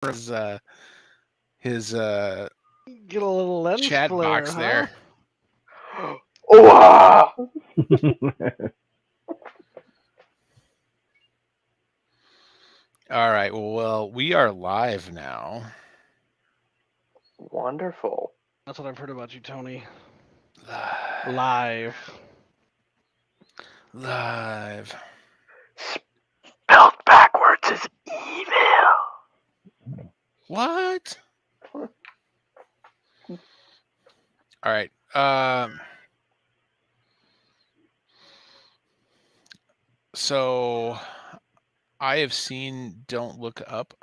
his his Get a little lens chat flare, box huh? there. Wow! All right. Well, we are live now. Wonderful. That's what I've heard about you, Tony. Live. Live. Live. Spelled backwards is evil. What? All right. So I have seen Don't Look Up,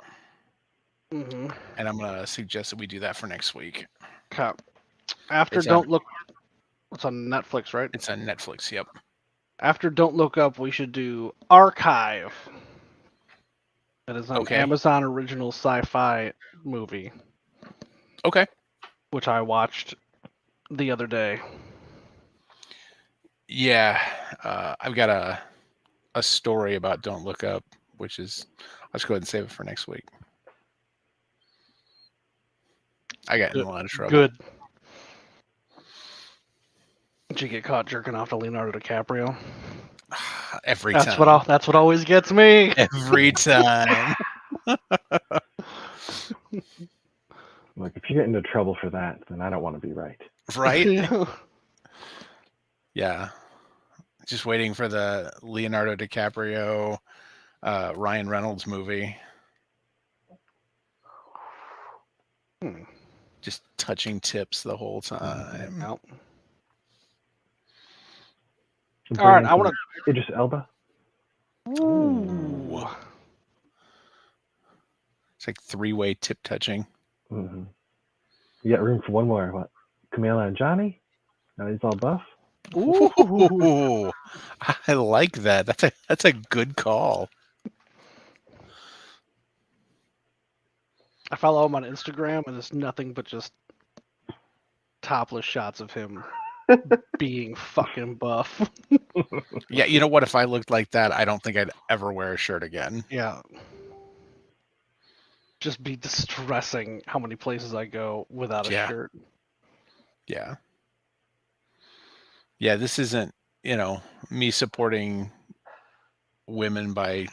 Mm-hmm. and I'm gonna suggest that we do that for next week. Okay. After It's on. Don't Look, it's on Netflix, right? It's on Netflix. Yep. After Don't Look Up, we should do Archive. That is an Okay. Amazon original sci-fi movie, Okay. which I watched the other day. Yeah. I've got a story about Don't Look Up, which is let's go ahead and save it for next week. I got in Good. a lot of trouble. Good. Did you get caught jerking off to Leonardo DiCaprio? Every That's time. That's what always gets me. Every time. Like, if you get into trouble for that, then I don't want to be right. Right? Yeah. Just waiting for the Leonardo DiCaprio, Ryan Reynolds movie. Hmm. Just touching tips the whole time. No. And All right, bring in I want some Idris Elba. to. Ooh. It's like three-way tip touching. Mm-hmm. You got room for one more. What? Camila and Johnny? Now he's all buff. Ooh. I like that. That's a good call. I follow him on Instagram, and it's nothing but just topless shots of him being fucking buff. Yeah, you know what? If I looked like that, I don't think I'd ever wear a shirt again. Yeah. Just be distressing how many places I go without a Yeah. shirt. Yeah. Yeah, this isn't, me supporting women by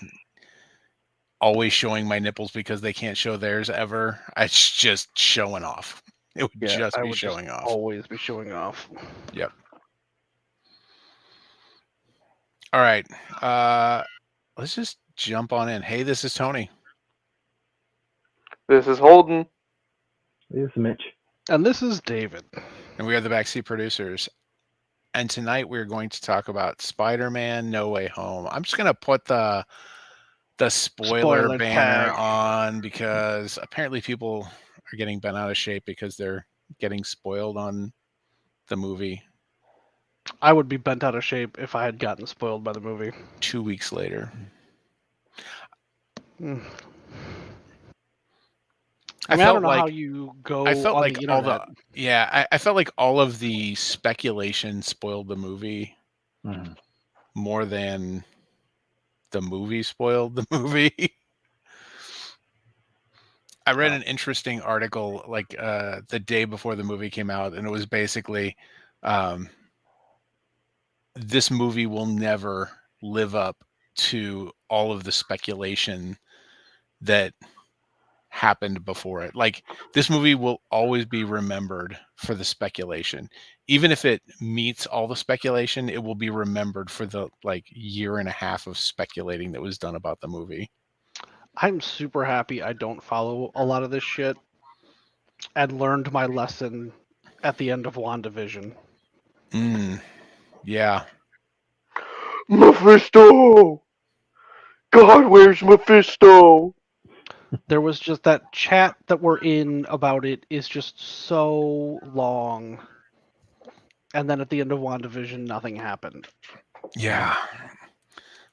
always showing my nipples because they can't show theirs ever. It's just showing off. It would Yeah, just I be would just showing off. always be showing off. Yep. All right. Let's just jump on in. Hey, this is Tony. This is Holden. This is Mitch. And this is David. And we are the Backseat Producers. And tonight we're going to talk about Spider-Man No Way Home. I'm just going to put the spoiler banner tag. on because apparently people are getting bent out of shape because they're getting spoiled on the movie I would be bent out of shape if I had gotten spoiled by the movie. 2 weeks later. Mm. I I felt don't know like how you go I felt on like the all internet. I felt like all of the speculation spoiled the movie Mm-hmm. more than the movie spoiled the movie. I read an interesting article like the day before the movie came out, and it was basically this movie will never live up to all of the speculation that happened before it. Like this movie will always be remembered for the speculation. Even if it meets all the speculation, it will be remembered for the like year and a half of speculating that was done about the movie. I'm super happy I don't follow a lot of this shit and learned my lesson at the end of WandaVision. Yeah. Mephisto! God, where's Mephisto? There was just that chat that we're in about it is just so long. And then at the end of WandaVision, nothing happened. Yeah.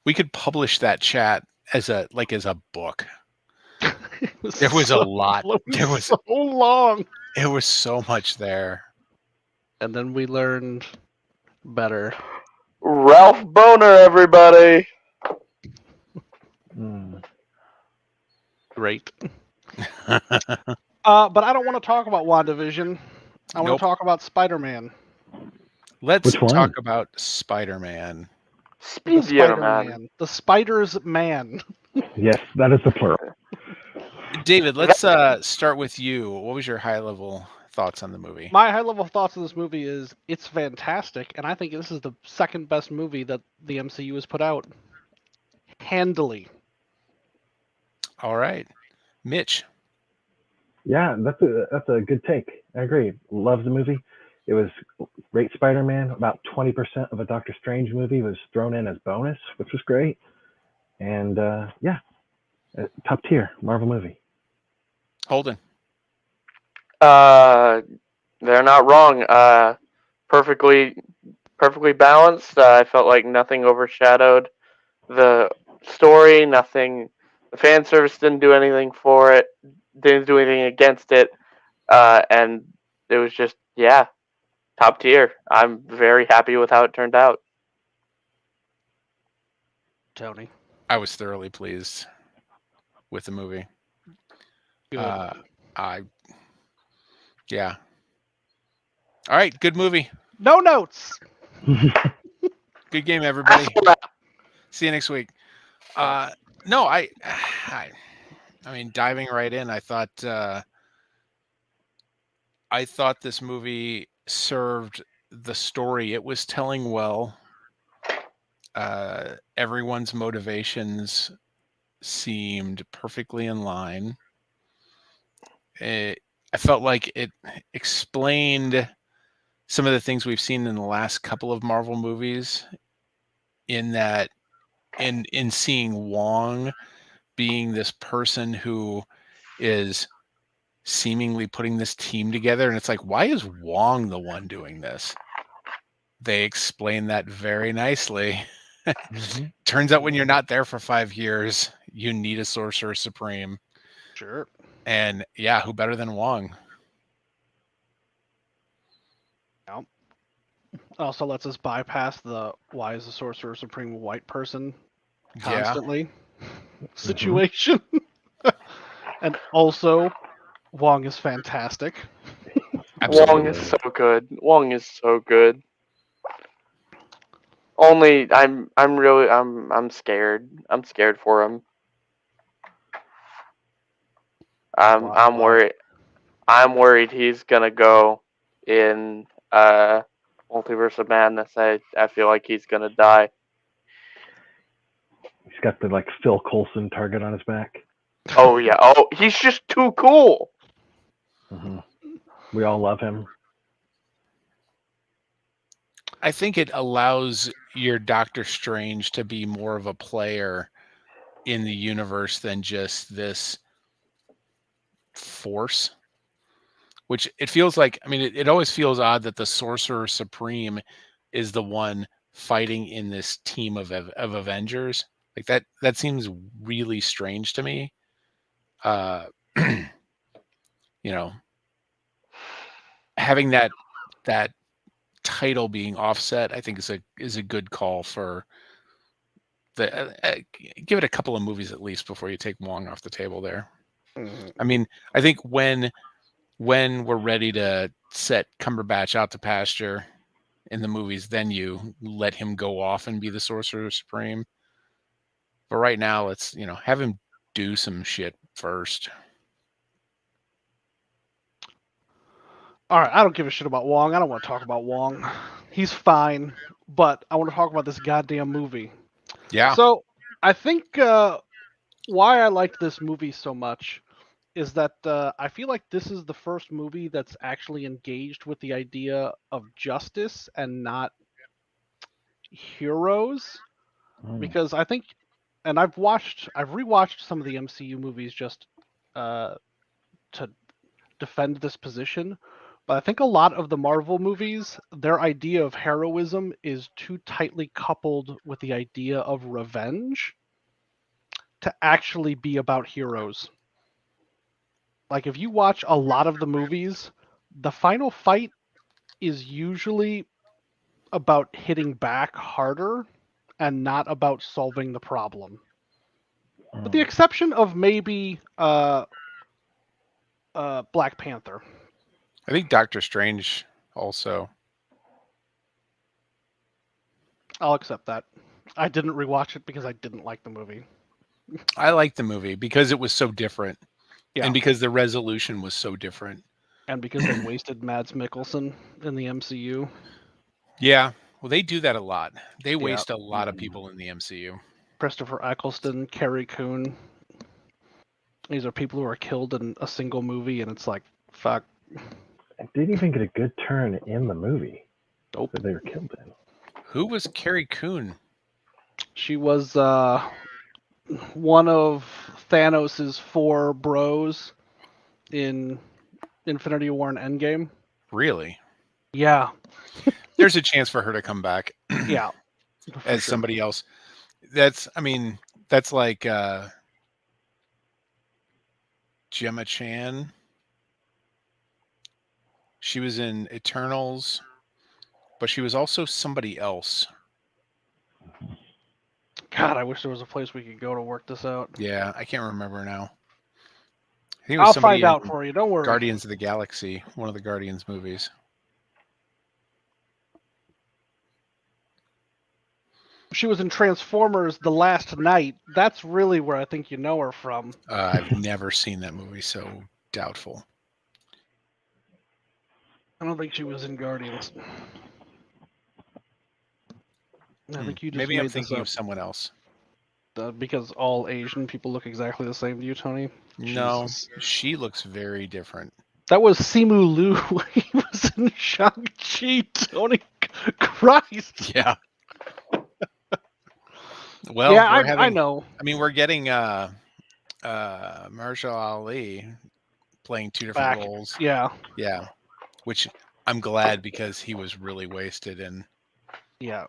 We could publish that chat as a book. There was a lot. There was so long. It was so much there. And then we learned better. Ralph Boner, everybody! Mm. Great. But I don't want to talk about WandaVision. I want Nope. to talk about Spider-Man. Let's Which one? talk about Spider-Man. The Spider Man. Spider-Man. The Spider's Man. Yes, that is the plural. David, let's start with you. What was your high-level thoughts on the movie? My high-level thoughts on this movie is it's fantastic, and I think this is the second best movie that the MCU has put out. Handily. All right, Mitch. Yeah, that's a good take. I agree. Love the movie. It was great Spider-Man. About 20% of a Doctor Strange movie was thrown in as bonus, which was great. And yeah, top tier Marvel movie. Holden. They're not wrong. Perfectly balanced. I felt like nothing overshadowed the story. Nothing. The fan service didn't do anything for it. Didn't do anything against it. And it was just top tier. I'm very happy with how it turned out. Tony. I was thoroughly pleased with the movie. Good. Yeah. All right, good movie. No notes. Good game, everybody. See you next week. No, I mean, diving right in, I thought this movie served the story it was telling well. Everyone's motivations seemed perfectly in line. I felt like it explained some of the things we've seen in the last couple of Marvel movies, in that in seeing Wong being this person who is seemingly putting this team together, and it's like, why is Wong the one doing this? They explain that very nicely. Mm-hmm. Turns out when you're not there for 5 years, you need a Sorcerer Supreme. Sure. And yeah, who better than Wong? Yep. Also lets us bypass the why is the Sorcerer Supreme a white person constantly situation. And also, Wong is fantastic. Absolutely. Wong is so good. Wong is so good. Only I'm scared. I'm scared for him. I'm worried. I'm worried he's gonna go in Multiverse of Madness. I feel like he's gonna die. He's got the like Phil Coulson target on his back. Oh yeah. Oh, he's just too cool. Mm-hmm. We all love him. I think it allows your Doctor Strange to be more of a player in the universe than just this force, which it feels like. I mean, it always feels odd that the Sorcerer Supreme is the one fighting in this team of Avengers. Like that seems really strange to me. You know, having that title being offset, I think is a good call for the give it a couple of movies at least before you take Wong off the table there. Mm-hmm. I mean, I think when we're ready to set Cumberbatch out to pasture in the movies, then you let him go off and be the Sorcerer Supreme. But right now, let's have him do some shit first. All right, I don't give a shit about Wong. I don't want to talk about Wong. He's fine, but I want to talk about this goddamn movie. Yeah. So I think why I liked this movie so much is that I feel like this is the first movie that's actually engaged with the idea of justice and not heroes. Because I think, and I've rewatched some of the MCU movies just to defend this position. But I think a lot of the Marvel movies, their idea of heroism is too tightly coupled with the idea of revenge to actually be about heroes. Like, if you watch a lot of the movies, the final fight is usually about hitting back harder and not about solving the problem. With the exception of maybe Black Panther. I think Doctor Strange also. I'll accept that. I didn't rewatch it because I didn't like the movie. I liked the movie because it was so different. Yeah. And because the resolution was so different. And because they wasted Mads Mikkelsen in the MCU. Yeah. Well, they do that a lot. They Yeah. waste a lot of people in the MCU. Christopher Eccleston, Carrie Coon. These are people who are killed in a single movie, and it's like, fuck. I didn't even get a good turn in the movie Nope. that they were killed in. Who was Carrie Coon? She was one of Thanos' 4 bros in Infinity War and Endgame. Really? Yeah. There's a chance for her to come back Yeah. as somebody else. That's like Gemma Chan. She was in Eternals, but she was also somebody else. God, I wish there was a place we could go to work this out. Yeah, I can't remember now. I think it was I'll somebody find out in for you. Don't worry. Guardians of the Galaxy, one of the Guardians movies. She was in Transformers The Last Night. That's really where I think you know her from. I've never seen that movie, so doubtful. I don't think she was in Guardians. I think you just Maybe made I'm this thinking up. of someone else. Because all Asian people look exactly the same to you, Tony. No, Jesus. she looks very different. That was Simu Liu. He was in Shang-Chi, Tony. Christ. Yeah. Well, yeah, we're I know. I mean, we're getting Marshall Ali playing 2 different Back. roles. Yeah. Yeah. Which I'm glad because he was really wasted in Yeah.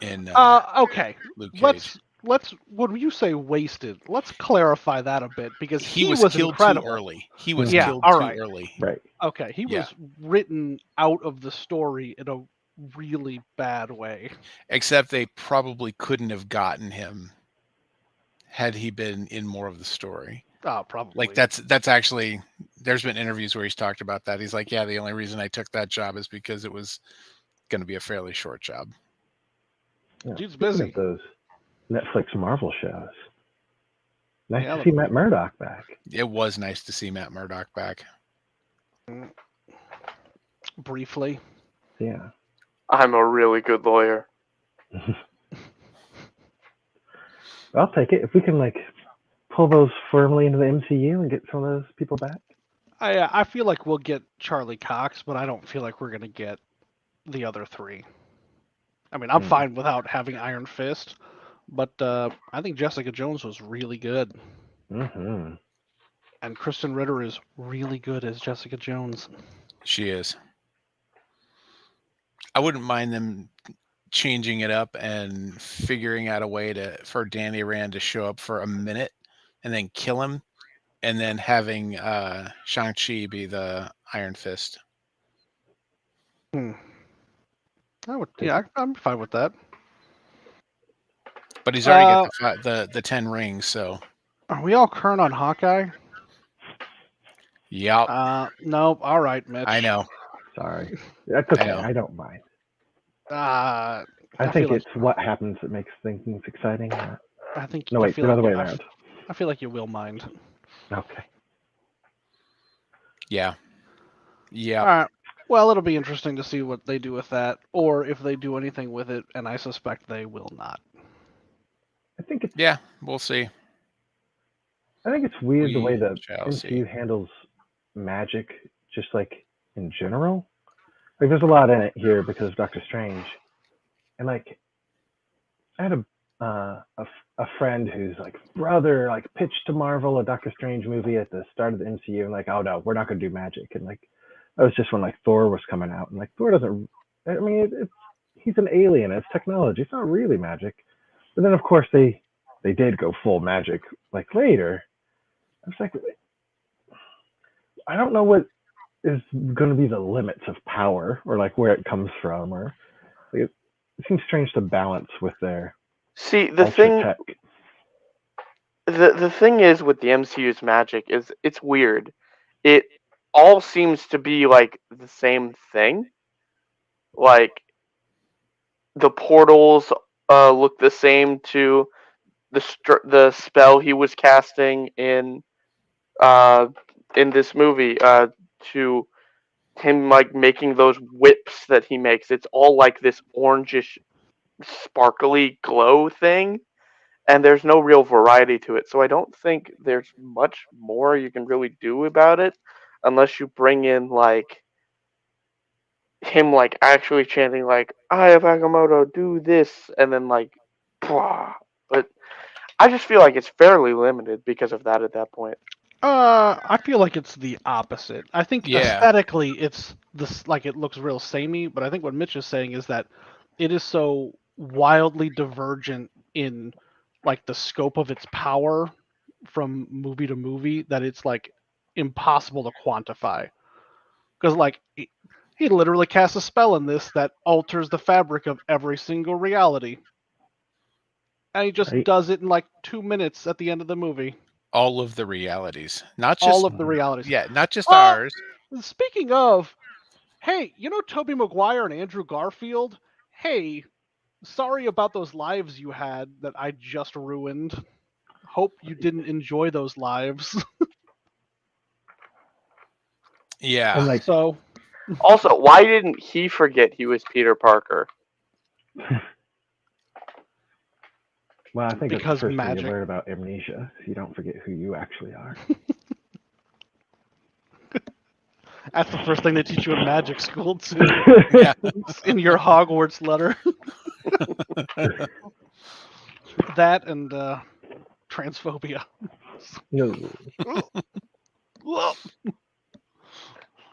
Okay. Luke Cage. Let's when you say wasted, let's clarify that a bit because He was killed incredible. too early. He was Yeah, killed all too right. early. Right. Okay, he Yeah. was written out of the story in a really bad way. Except they probably couldn't have gotten him had he been in more of the story. Oh, probably. Like that's actually, there's been interviews where he's talked about that. He's like, yeah, the only reason I took that job is because it was going to be a fairly short job. Yeah, Dude's speaking busy. of those Netflix Marvel shows. Nice Yeah, to see Matt Murdock back. It was nice to see Matt Murdock back. Briefly. Yeah. I'm a really good lawyer. I'll take it if we can pull those firmly into the MCU and get some of those people back. I feel like we'll get Charlie Cox, but I don't feel like we're gonna get the other 3. I mean, I'm fine without having Iron Fist, but I think Jessica Jones was really good. Mm-hmm. And Kristen Ritter is really good as Jessica Jones. She is. I wouldn't mind them changing it up and figuring out a way for Danny Rand to show up for a minute and then kill him, and then having Shang-Chi be the Iron Fist. I'm fine with that. But he's already got the 10 rings, so. Are we all current on Hawkeye? Yep. Nope. All right, Mitch. I know. Sorry. That's okay. I don't mind. I think it's what happens that makes things exciting. I think. No, wait, the other way around. I feel like you will mind. Okay. Yeah. Yeah. All right. Well, it'll be interesting to see what they do with that, or if they do anything with it, and I suspect they will not. I think it's. Yeah, we'll see. I think it's weird the way the shall MCU see. handles magic, just in general. There's a lot in it here because of Doctor Strange, and I had a friend who's brother pitched to Marvel a Doctor Strange movie at the start of the MCU, and oh no, we're not going to do magic, and that was just when Thor was coming out, and Thor doesn't. I mean, he's an alien. It's technology. It's not really magic. But then of course they did go full magic later. I was I don't know what is going to be the limits of power or where it comes from, or it seems strange to balance with their the thing tech. The thing is with the MCU's magic is it's weird. it all seems to be like the same thing. Like the portals look the same to the spell he was casting in this movie to him like making those whips that he makes. It's all like this orangish sparkly glow thing, and there's no real variety to it. So I don't think there's much more you can really do about it unless you bring in like him like actually chanting like "I have Agamotto, do this," and then like blah. But I just feel like it's fairly limited because of that at that point. I feel like it's the opposite. I think Yeah. aesthetically, it's this like it looks real samey, but I think what Mitch is saying is that it is so wildly divergent in like the scope of its power from movie to movie that it's like impossible to quantify. Because like he literally casts a spell in this that alters the fabric of every single reality, and he just Right. does it in like 2 minutes at the end of the movie. All of the realities, not just All of the realities. not just Oh! ours. Speaking of, hey, you know Tobey Maguire and Andrew Garfield? Hey, sorry about those lives you had that I just ruined. Hope you didn't enjoy those lives. Yeah. And like, So, Also, why didn't he forget he was Peter Parker? well, I think it's the Because first thing magic. you learn about amnesia. So you don't forget who you actually are. that's the first thing they teach you in magic school, too. Yeah. In your Hogwarts letter. That and transphobia. You know,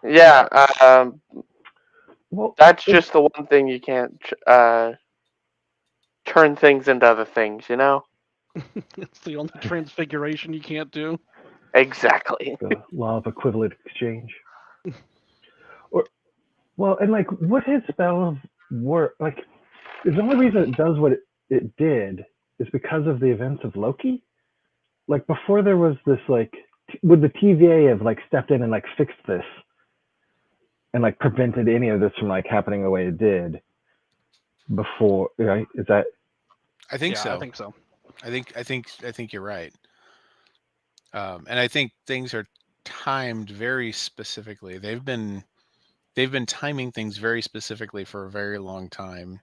Yeah, well, that's just the one thing you can't turn things into other things, you know? It's the only transfiguration you can't do. Exactly. the law of equivalent exchange. Or, well, and like, what his spells were like. The only reason it does what it did is because of the events of Loki. Like before, there was this like, would the TVA have like stepped in and like fixed this, and like prevented any of this from like happening the way it did before? Right? Is that? I think yeah, so. I think so. I think you're right. And I think things are timed very specifically. They've been timing things very specifically for a very long time.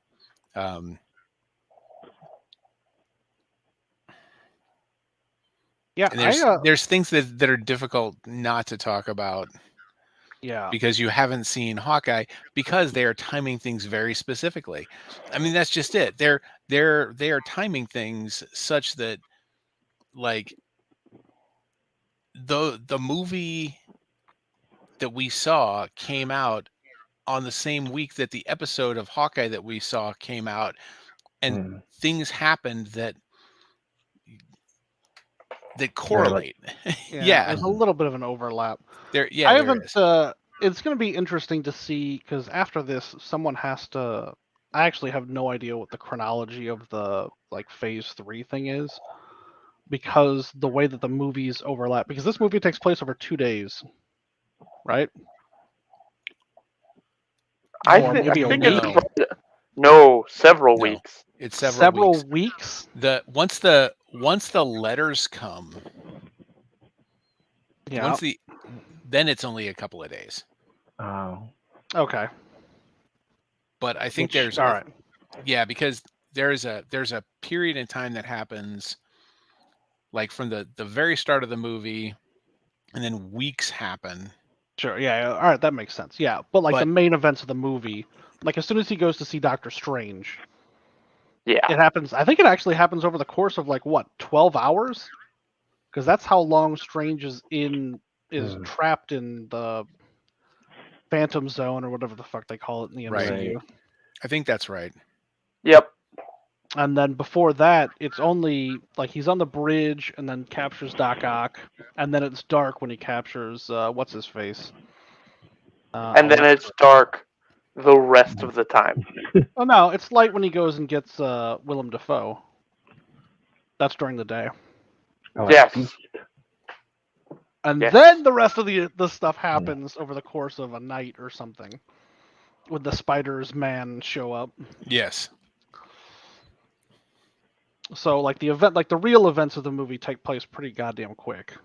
Yeah, And there's things that are difficult not to talk about yeah. because you haven't seen Hawkeye because they are timing things very specifically. I mean, that's just it. They are timing things such that like the movie that we saw came out on the same week that the episode of Hawkeye that we saw came out, and things happened that correlate. Yeah. There's a little bit of an overlap. There I there haven't. is. It's going to be interesting to see because after this, someone has to. I actually have no idea what the chronology of the like Phase 3 thing is, because the way that the movies overlap. Because this movie takes place over 2 days, right? I Or think maybe a it's week. probably, no, several No. weeks. It's several weeks. Once the letters come, Yeah. then it's only a couple of days. Oh. Okay. But I think all right. Yeah, because there's a period in time that happens like from the very start of the movie, and then weeks happen. Sure. Yeah. All right. That makes sense. Yeah. But like the main events of the movie, like as soon as he goes to see Doctor Strange, yeah, it happens. I think it actually happens over the course of like what 12 hours, because that's how long Strange is trapped in the Phantom Zone or whatever the fuck they call it in the MCU. Right. I think that's right. Yep. And then before that, it's only like he's on the bridge and then captures Doc Ock, and then it's dark when he captures what's his face. And then it's dark the rest of the time. Oh no, it's light when he goes and gets Willem Dafoe. That's during the day. Oh, Yes. And Yes. then the rest of the stuff happens over the course of a night or something, when the Spiders man show up. Yes. So like the real events of the movie take place pretty goddamn quick.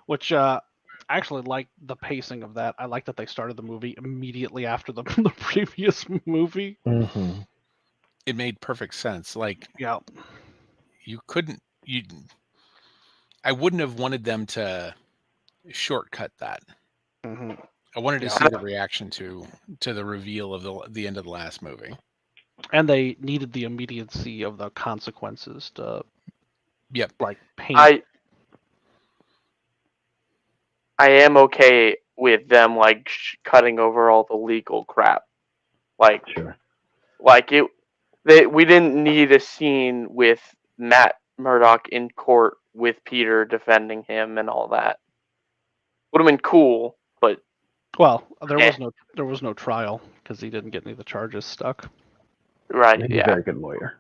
Which I actually like the pacing of that. I like that they started the movie immediately after the previous movie. Mm-hmm. It made perfect sense. Like Yeah. I wouldn't have wanted them to shortcut that. hmm I wanted to Yeah. see the reaction to the reveal of the end of the last movie. And they needed the immediacy of the consequences to Yep. like paint. I am okay with them like cutting over all the legal crap. Like Sure. we didn't need a scene with Matt Murdock in court with Peter defending him and all that. Would have been cool, but Well, there was no trial because he didn't get any of the charges stuck. right, He's a yeah. very good lawyer.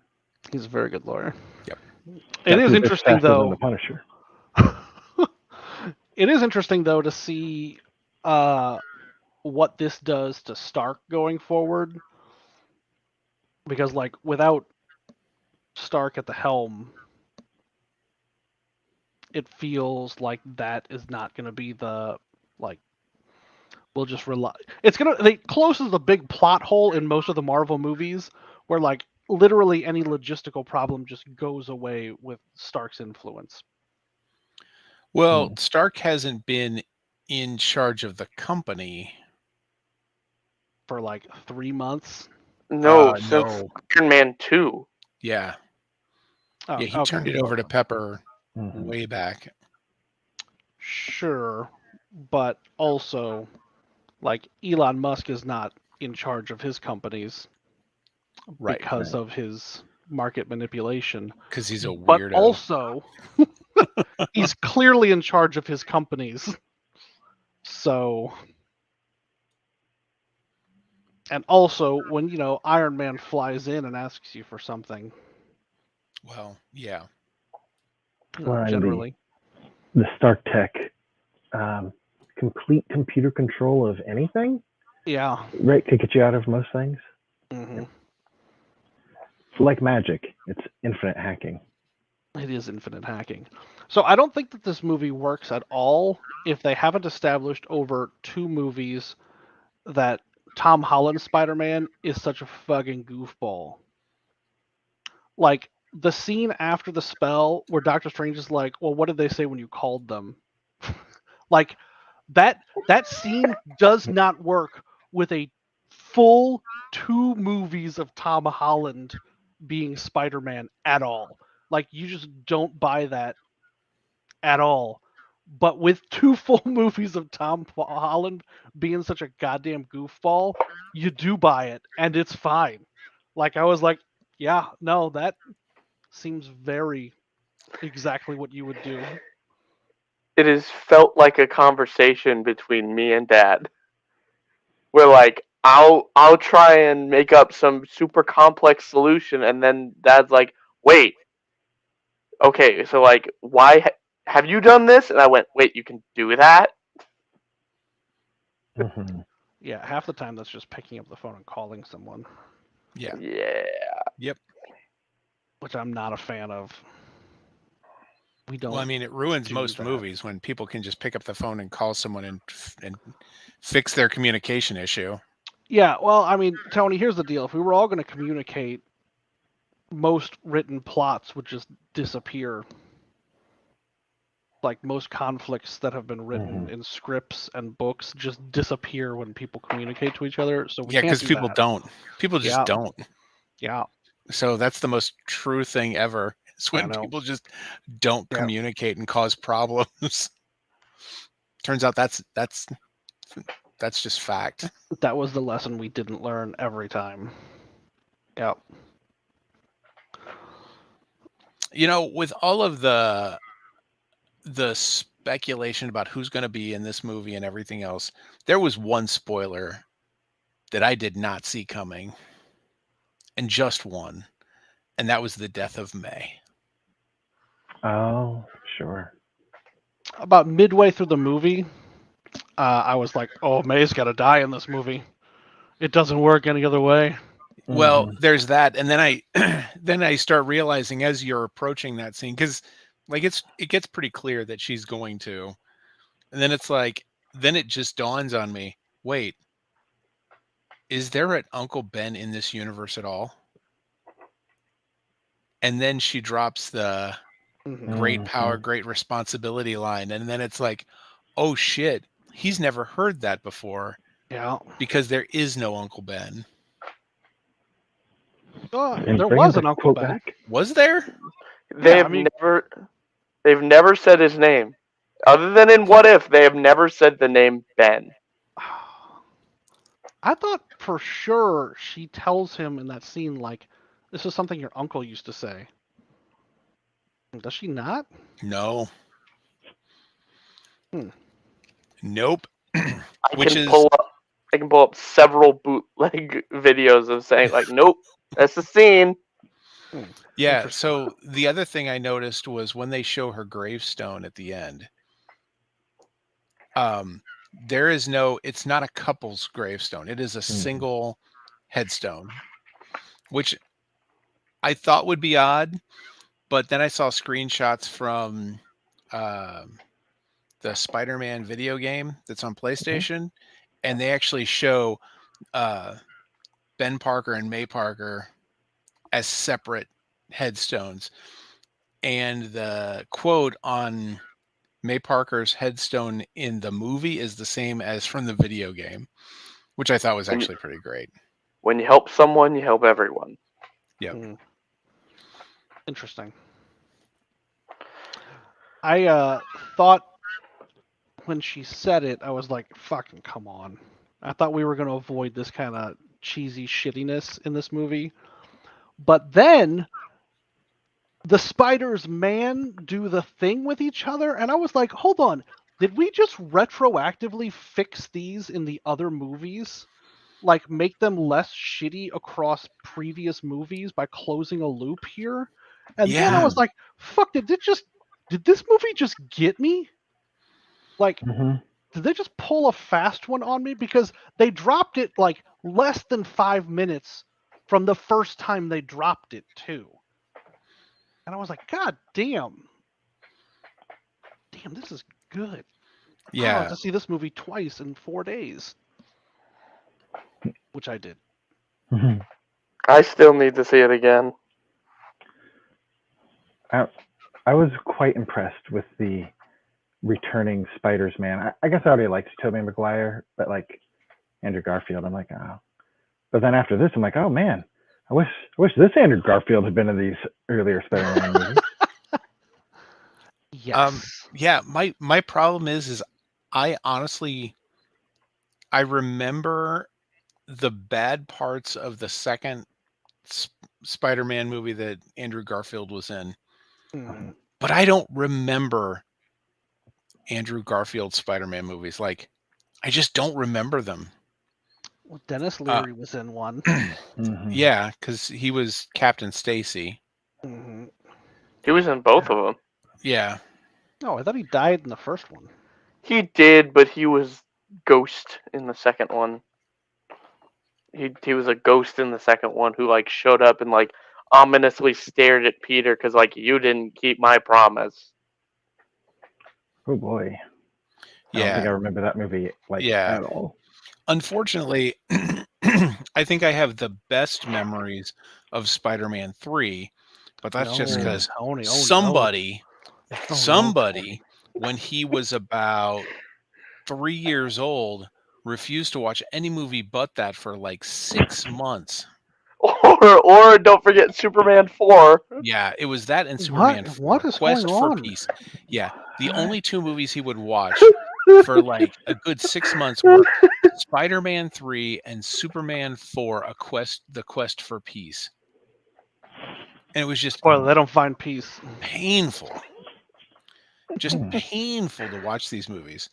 He's a very good lawyer. Yep. It is It's interesting faster than though. the Punisher. It is interesting though to see what this does to Stark going forward, because like without Stark at the helm, it feels like that is not going to be the like. We'll just rely. They closes the big plot hole in most of the Marvel movies, where like literally any logistical problem just goes away with Stark's influence. Well, Stark hasn't been in charge of the company For like 3 months. No, since no. Iron Man 2. Yeah. Oh, Yeah, he okay. turned it over to Pepper Mhm. way back. Sure, but also, like Elon Musk is not in charge of his companies Right. because of his market manipulation. Because he's a But weirdo. also, he's clearly in charge of his companies. So, and also when Iron Man flies in and asks you for something, Well, yeah. Well, and generally. the Stark Tech, complete computer control of anything, Yeah. right? Could get you out of most things. hmm It's like magic. It's infinite hacking. It is infinite hacking. So I don't think that this movie works at all if they haven't established over 2 movies that Tom Holland's Spider-Man is such a fucking goofball. Like the scene after the spell where Doctor Strange is like, "Well, what did they say when you called them?" Like that scene does not work with a full 2 movies of Tom Holland being Spider-Man at all. Like you just don't buy that at all. But with 2 full movies of Tom Holland being such a goddamn goofball, you do buy it and it's fine. Like I was like, yeah, no, that seems very exactly what you would do. It has felt like a conversation between me and Dad. Where like I'll try and make up some super complex solution, and then Dad's like, "Wait, okay, so like, why have you done this?" And I went, "Wait, you can do that?" Mhm. Yeah, half the time that's just picking up the phone and calling someone, Yeah. Yeah. Yep. which I'm not a fan of. We don't. Well, I mean, it ruins do most that. movies when people can just pick up the phone and call someone and fix their communication issue. Yeah, well, I mean, Tony, here's the deal. If we were all going to communicate, most written plots would just disappear. Like most conflicts that have been written in scripts and books just disappear when people communicate to each other. So we Yeah, can't because do people that. don't. People just Yeah. don't. Yeah, So that's the most true thing ever. It's when know. people just don't Yeah. communicate and cause problems. Turns out that's just fact. that was the lesson we didn't learn every time. Yeah. You know, with all of the speculation about who's going to be in this movie and everything else, there was one spoiler that I did not see coming, and just one, and that was the death of May. Oh, sure. about midway through the movie, I was like, "Oh, May's got to die in this movie. It doesn't work any other way." Well, Mhm. there's that, and then I then I start realizing as you're approaching that scene, because like it gets pretty clear that she's going to, and then it's like then it just dawns on me, wait, is there an Uncle Ben in this universe at all? And then she drops the Mhm. great power, Mhm. great responsibility line, and then it's like, oh shit, he's never heard that before Yeah. because there is no Uncle Ben. And There bringing was the an Uncle quote Ben. back. Was there? They Yeah, I have mean, they've never said his name. Other than in What If, they have never said the name Ben. I thought for sure she tells him in that scene, like, "This is something your uncle used to say." Does she not? No. Hmm. Nope. I Which can is pull up several bootleg videos of saying like, nope, that's the scene. yeah. Interesting. So the other thing I noticed was when they show her gravestone at the end, there is no, it's not a couple's gravestone. It is a single headstone, which I thought would be odd, but then I saw screenshots from the Spider-Man video game that's on PlayStation, and they actually show uh, Ben Parker and May Parker as separate headstones. And the quote on May Parker's headstone in the movie is the same as from the video game, which I thought was actually pretty great. When you help someone, you help everyone. Yep. Interesting. I thought when she said it, I was like, "Fucking come on!" I thought we were going to avoid this kind of cheesy shittiness in this movie, but then the spiders man do the thing with each other, and I was like, "Hold on, did we just retroactively fix these in the other movies? Like make them less shitty across previous movies by closing a loop here?" And then I Yeah. was like, "Fuck! Did this movie just get me? Like, Mhm. did they just pull a fast one on me? Because they dropped it like less than 5 minutes from the first time they dropped it too." And I was like, "God damn, this is good. I'll have Yeah. to see this movie twice in 4 days," which I did. Mhm. I still need to see it again. I was quite impressed with the returning Spiders Man. I guess I already liked Tobey Maguire, but like Andrew Garfield, I'm like, oh. But then after this, I'm like, oh man, I wish this Andrew Garfield had been in these earlier Spider-Man movies. Yes. Yeah, my problem is I honestly I remember the bad parts of the second Spider-Man movie that Andrew Garfield was in, Mhm. but I don't remember Andrew Garfield Spider-Man movies. Like I just don't remember them. Well, Dennis Uh, Leary was in one. Mhm. yeah, because he was Captain Stacy. Hmm. He was in both of them. Yeah, Oh, I thought he died in the first one. He did, but he was Ghost in the second one. He was a ghost in the second one who like showed up and like ominously stared at Peter because like you didn't keep my promise. Oh boy, I don't think yeah, I remember that movie like yeah. at all. Unfortunately, I think I have the best memories of Spider-Man 3, but that's just No, because Tony. Oh no. somebody, Oh no, Tony. when he was about 3 years old, refused to watch any movie but that for like 6 months. Or don't forget Superman 4. Yeah, it was that and What? Superman What 4, is going Quest for on? Peace. Yeah, the only two movies he would watch for like a good 6 months were Spider-Man 3 and Superman 4, the Quest for Peace. And it was just Boy, let him find peace. painful, just Hmm. painful to watch these movies.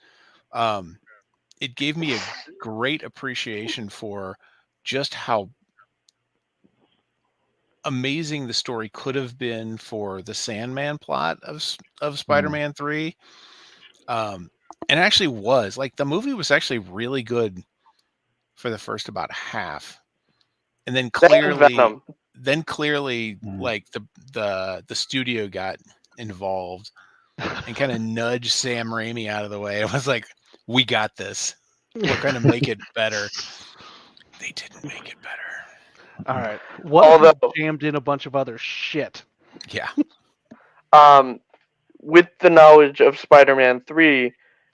It gave me a great appreciation for just how amazing the story could have been for the Sandman plot of Hmm. Spider-Man 3. And it actually was like the movie was actually really good for the first about half, and then Venom. clearly, like the studio got involved and kind of nudged Sam Raimi out of the way. It was like, we got this. We're going to make it better. They didn't make it better. All right. What if Although- we jammed in a bunch of other shit? Yeah. With the knowledge of Spider-Man 3,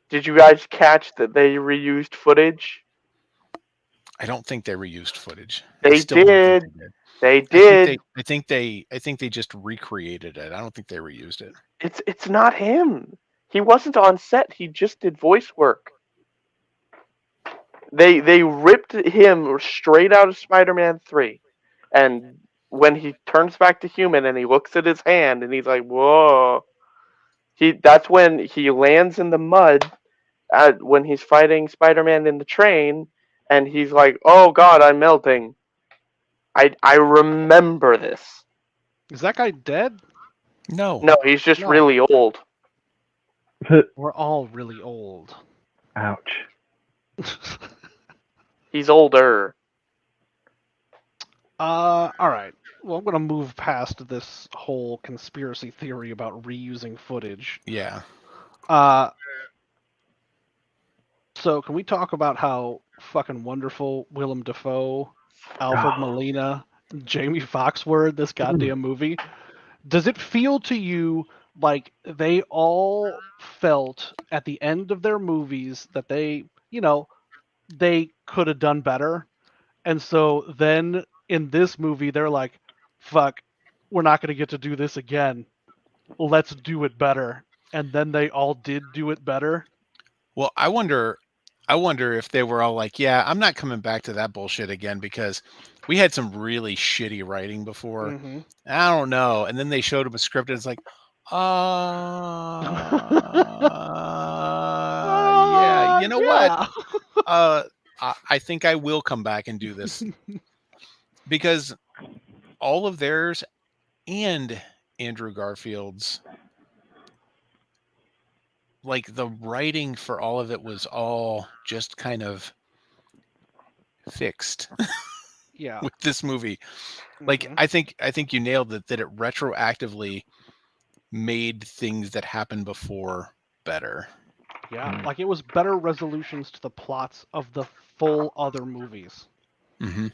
did you guys catch that they reused footage? I don't think they reused footage. They I still don't think did. they did. They did. I think they just recreated it. I don't think they reused it. It's not him. He wasn't on set. He just did voice work. They ripped him straight out of Spider-Man 3, and when he turns back to human and he looks at his hand and he's like, "Whoa!" That's when he lands in the mud when he's fighting Spider-Man in the train, and he's like, "Oh God, I'm melting." I remember this. Is that guy dead? No. No, he's just No. really old. We're all really old. Ouch. He's older. All right. Well, I'm gonna move past this whole conspiracy theory about reusing footage. Yeah. So can we talk about how fucking wonderful Willem Dafoe, Alfred Oh. Molina, Jamie Foxx were in this goddamn movie? Does it feel to you like they all felt at the end of their movies that they could have done better? And so then in this movie, they're like, fuck, we're not going to get to do this again. Let's do it better. And then they all did do it better. Well, I wonder if they were all like, yeah, I'm not coming back to that bullshit again because we had some really shitty writing before. Mhm. I don't know. And then they showed him a script and it's like, yeah, you know what? I think I will come back and do this because all of theirs and Andrew Garfield's, like the writing for all of it was all just kind of fixed Yeah. with this movie. Like Mhm. I think you nailed it, that it retroactively made things that happened before better. Yeah, like it was better resolutions to the plots of the full other movies, Mm-hmm.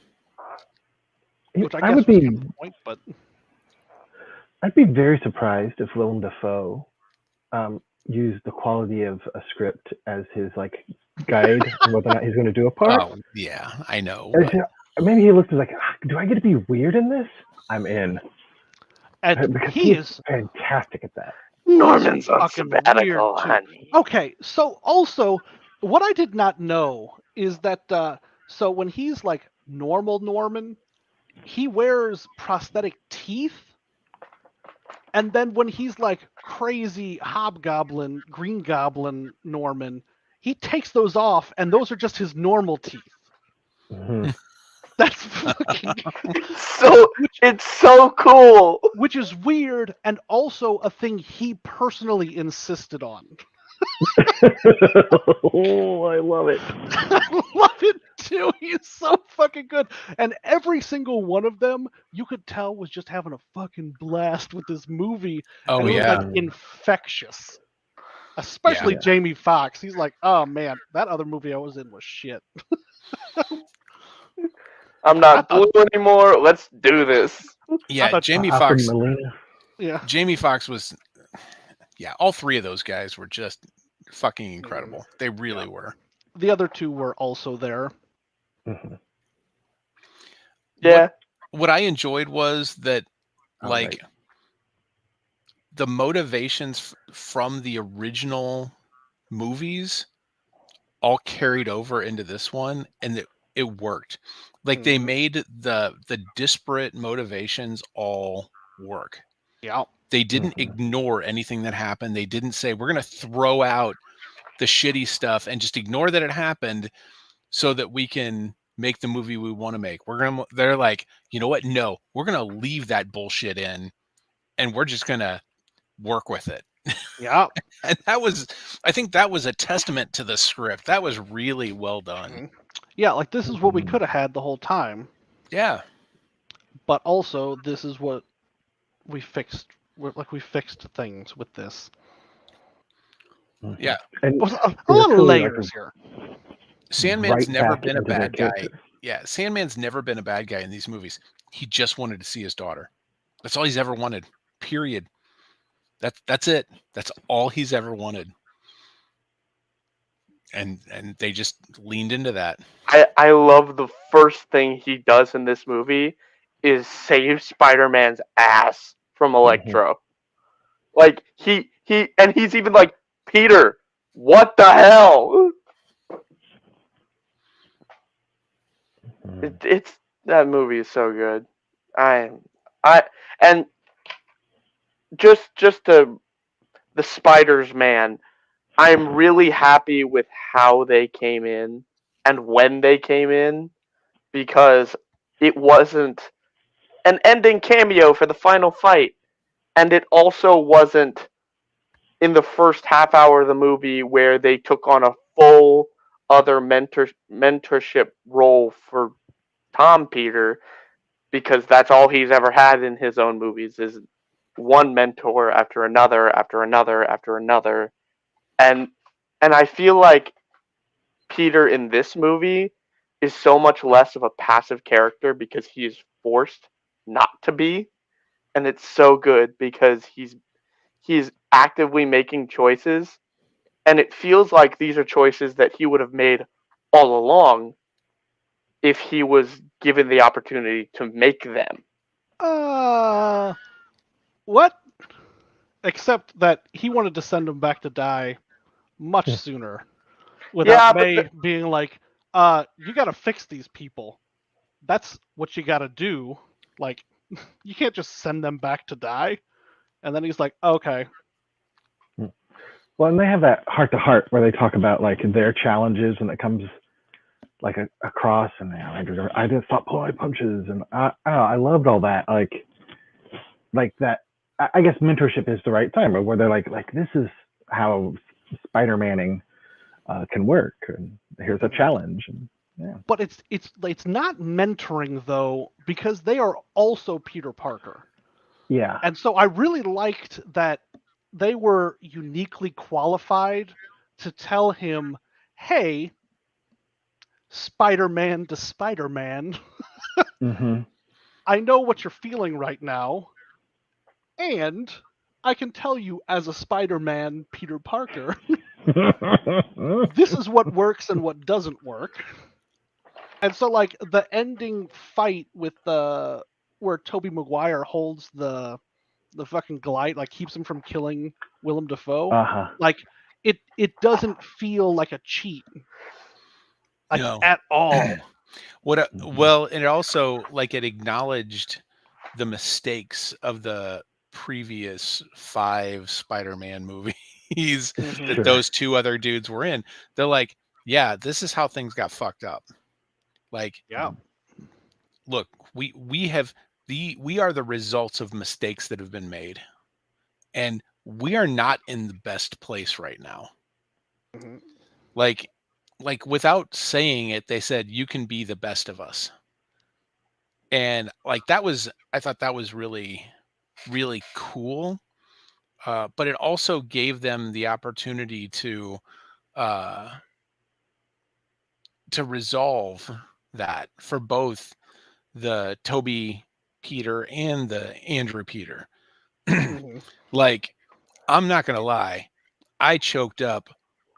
which I I guess would was be kind of the point, but I'd be very surprised if Willem Dafoe used the quality of a script as his like guide on whether or not he's going to do a part. Oh yeah, I know. Or but- is it- maybe he looked at like, do I get to be weird in this? I'm in. and Because he he's is fantastic at that. Norman's on fucking sabbatical, weird, too. honey. Okay, so also what I did not know is that so when he's like normal Norman, he wears prosthetic teeth. And then when he's like crazy hobgoblin, green goblin Norman, he takes those off and those are just his normal teeth. Mhm. That's fucking It's so cool. which is weird and also a thing he personally insisted on. Oh, I love it. I love it too. He's so fucking good. And every single one of them, you could tell was just having a fucking blast with this movie. oh And it yeah. was like infectious. Especially Yeah. Jamie Foxx. He's like, oh man, that other movie I was in was shit. I'm not blue anymore. Let's do this. Yeah, thought Jamie Alfred Foxx. Molina. Yeah. Jamie Foxx was, yeah, all three of those guys were just fucking incredible. They really were. The other two were also there. Mhm. Yeah. What I enjoyed was that, Oh, like, right. the motivations from the original movies all carried over into this one, and it worked. Like they Mhm. made the disparate motivations all work. Yeah. They didn't Mhm. ignore anything that happened. They didn't say we're going to throw out the shitty stuff and just ignore that it happened so that we can make the movie we want to make. They're like, you know what? No, we're going to leave that bullshit in and we're just going to work with it. Yeah. And I think that was a testament to the script. That was really well done. Mhm. Yeah, like this is what we Mhm. could have had the whole time, Yeah. but also this is what we fixed. We fixed things with this. Mhm. Yeah. And A it lot was of truly like layers here. Sandman's right never back been a into their bad guy. characters. Yeah, Sandman's never been a bad guy in these movies. He just wanted to see his daughter. That's all he's ever wanted. Period. That's it. That's all he's ever wanted. And they just leaned into that. I love the first thing he does in this movie is save Spider-Man's ass from Electro. Like he's even like, Peter, what the hell? Mhm. It's that movie is so good. I and just to the Spiders, man, I'm really happy with how they came in and when they came in, because it wasn't an ending cameo for the final fight, and it also wasn't in the first half hour of the movie where they took on a full other mentorship role for Tom Peter, because that's all he's ever had in his own movies is one mentor after another after another after another. And I feel like Peter in this movie is so much less of a passive character because he is forced not to be, and it's so good because he's actively making choices, and it feels like these are choices that he would have made all along if he was given the opportunity to make them. What? Except that he wanted to send him back to die much sooner, without Yeah, but May being like, you got to fix these people. That's what you got to do. Like, you can't just send them back to die. And then he's like, okay. Well, and they have that heart to heart where they talk about like their challenges when it comes like across, and I just stop pulling my punches, and I don't know, I loved all that. Like that. I guess mentorship is the right time, but where they're like this is how Spider-Manning can work, and here's a challenge. And, yeah. But it's not mentoring though, because they are also Peter Parker. Yeah. And so I really liked that they were uniquely qualified to tell him, hey, Spider-Man to Spider-Man, Mm-hmm. I know what you're feeling right now, and I can tell you as a Spider-Man Peter Parker, this is what works and what doesn't work. And so like the ending fight with the where Tobey Maguire holds the fucking glide, like keeps him from killing Willem Dafoe, Uh-huh. like it doesn't feel like a cheat, like No. at all. Well, and it also like it acknowledged the mistakes of the previous 5 Spider-Man movies Mhm. that Sure. those 2 other dudes were in. They're like, yeah, this is how things got fucked up. Like, Yeah. look, we are the results of mistakes that have been made. And we are not in the best place right now. Mhm. Like without saying it, they said you can be the best of us. And like I thought that was really, really cool. But it also gave them the opportunity to resolve that for both the Toby Peter and the Andrew Peter. Mhm. Like, I'm not gonna lie, I choked up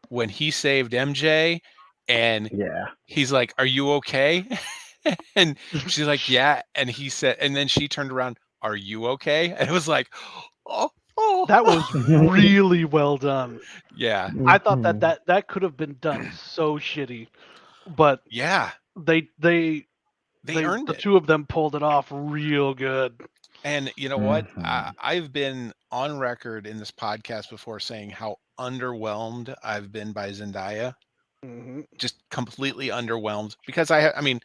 when he saved MJ, and Yeah. he's like, "Are you okay?" And she's like, "Yeah." And he said, and then she turned around, "Are you okay?" And it was like, oh, That was really well done. yeah, I thought Mhm. that could have been done so shitty, but yeah. they They earned the it. two of them pulled it off real good. And you know what? Mhm. I've been on record in this podcast before saying how underwhelmed I've been by Zendaya. Hmm. Just completely underwhelmed because I mean,